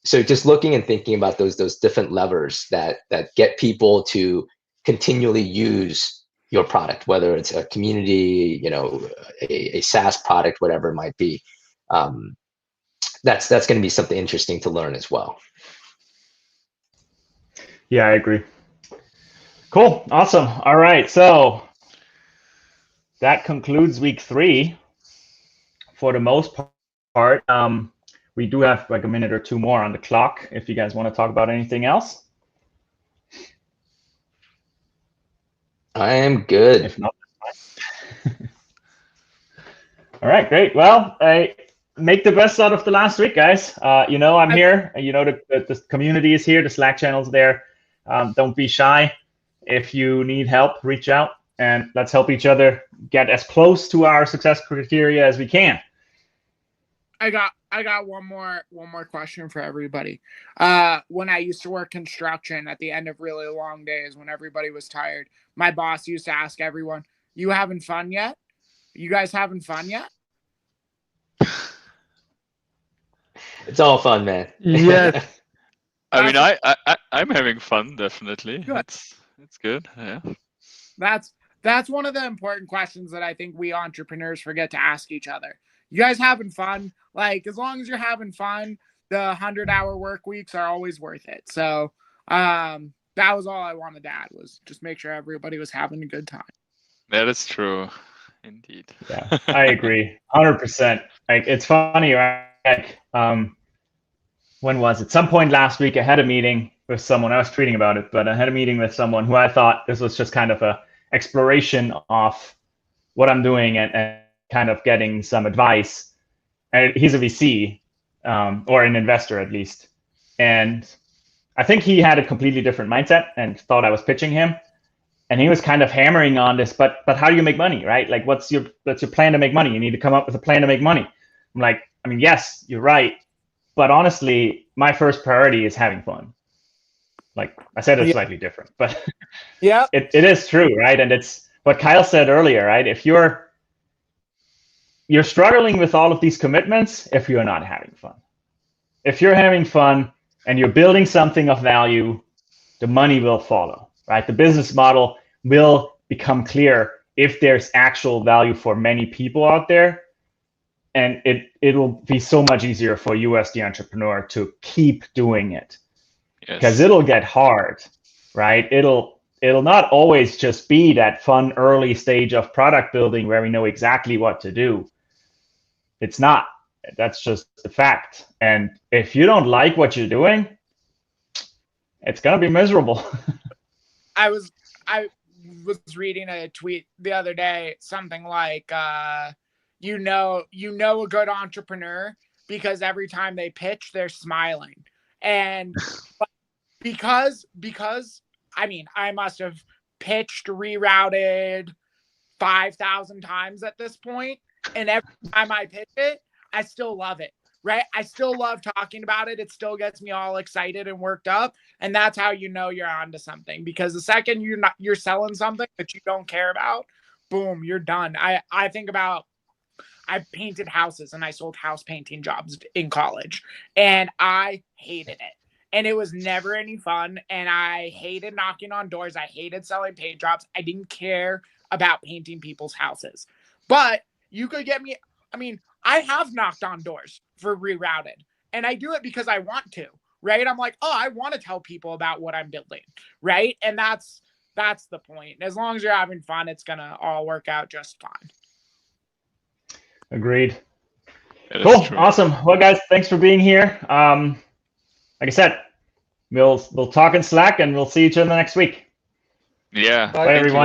so just looking and thinking about those different levers that get people to continually use your product, whether it's a community, a SaaS product, whatever it might be. That's going to be something interesting to learn as well. Yeah, I agree. Cool. Awesome. All right. So that concludes week 3 for the most part. We do have like a minute or two more on the clock if you guys want to talk about anything else. I am good. If not, that's fine. All right, great. Well, make the best out of the last week, guys. I'm here. The community is here. The Slack channel's there. Don't be shy. If you need help, reach out and let's help each other get as close to our success criteria as we can. I got one more question for everybody. When I used to work construction at the end of really long days when everybody was tired, my boss used to ask everyone, "You having fun yet? You guys having fun yet?" It's all fun, man. Yes. I mean, I'm having fun, definitely. Good. It's good. Yeah. That's one of the important questions that I think we entrepreneurs forget to ask each other. You guys having fun? Like, as long as you're having fun, the 100-hour work weeks are always worth it. So that was all I wanted to add, was just make sure everybody was having a good time. That is true. Indeed. Yeah, I agree. 100%. Like, it's funny, right? Like, when was it? Some point last week, I had a meeting with someone. I was tweeting about it, but I had a meeting with someone who I thought this was just kind of a exploration of what I'm doing and kind of getting some advice. And he's a VC, or an investor at least. And I think he had a completely different mindset and thought I was pitching him. And he was kind of hammering on this, but how do you make money, right? Like, what's your plan to make money? You need to come up with a plan to make money. I'm like, I mean, yes, you're right. But honestly, my first priority is having fun. Like I said, it's slightly different, but Yeah, it is true, right? And it's what Kyle said earlier, right? If you're struggling with all of these commitments, if you're not having fun. If you're having fun and you're building something of value, the money will follow, right? The business model will become clear if there's actual value for many people out there. And it will be so much easier for you as the entrepreneur to keep doing it, because it'll get hard, right? It'll not always just be that fun early stage of product building where we know exactly what to do. It's not. That's just the fact. And if you don't like what you're doing, it's gonna be miserable. I was reading a tweet the other day, something like, you know a good entrepreneur because every time they pitch, they're smiling. And because I mean, I must have pitched, rerouted 5,000 times at this point, and every time I pitch it, I still love it, right? I still love talking about it. It still gets me all excited and worked up, and that's how you know you're onto something. Because the second you're selling something that you don't care about, boom, you're done. I think about, I painted houses and I sold house painting jobs in college, and I hated it. And it was never any fun. And I hated knocking on doors. I hated selling paint jobs. I didn't care about painting people's houses. But you could get me, I mean, I have knocked on doors for Rerouted, and I do it because I want to, right? I'm like, oh, I want to tell people about what I'm building, right? And that's the point. As long as you're having fun, it's going to all work out just fine. Agreed. Cool. Awesome. Well, guys, thanks for being here. Like I said, we'll talk in Slack and we'll see each other next week. Yeah. Bye everyone.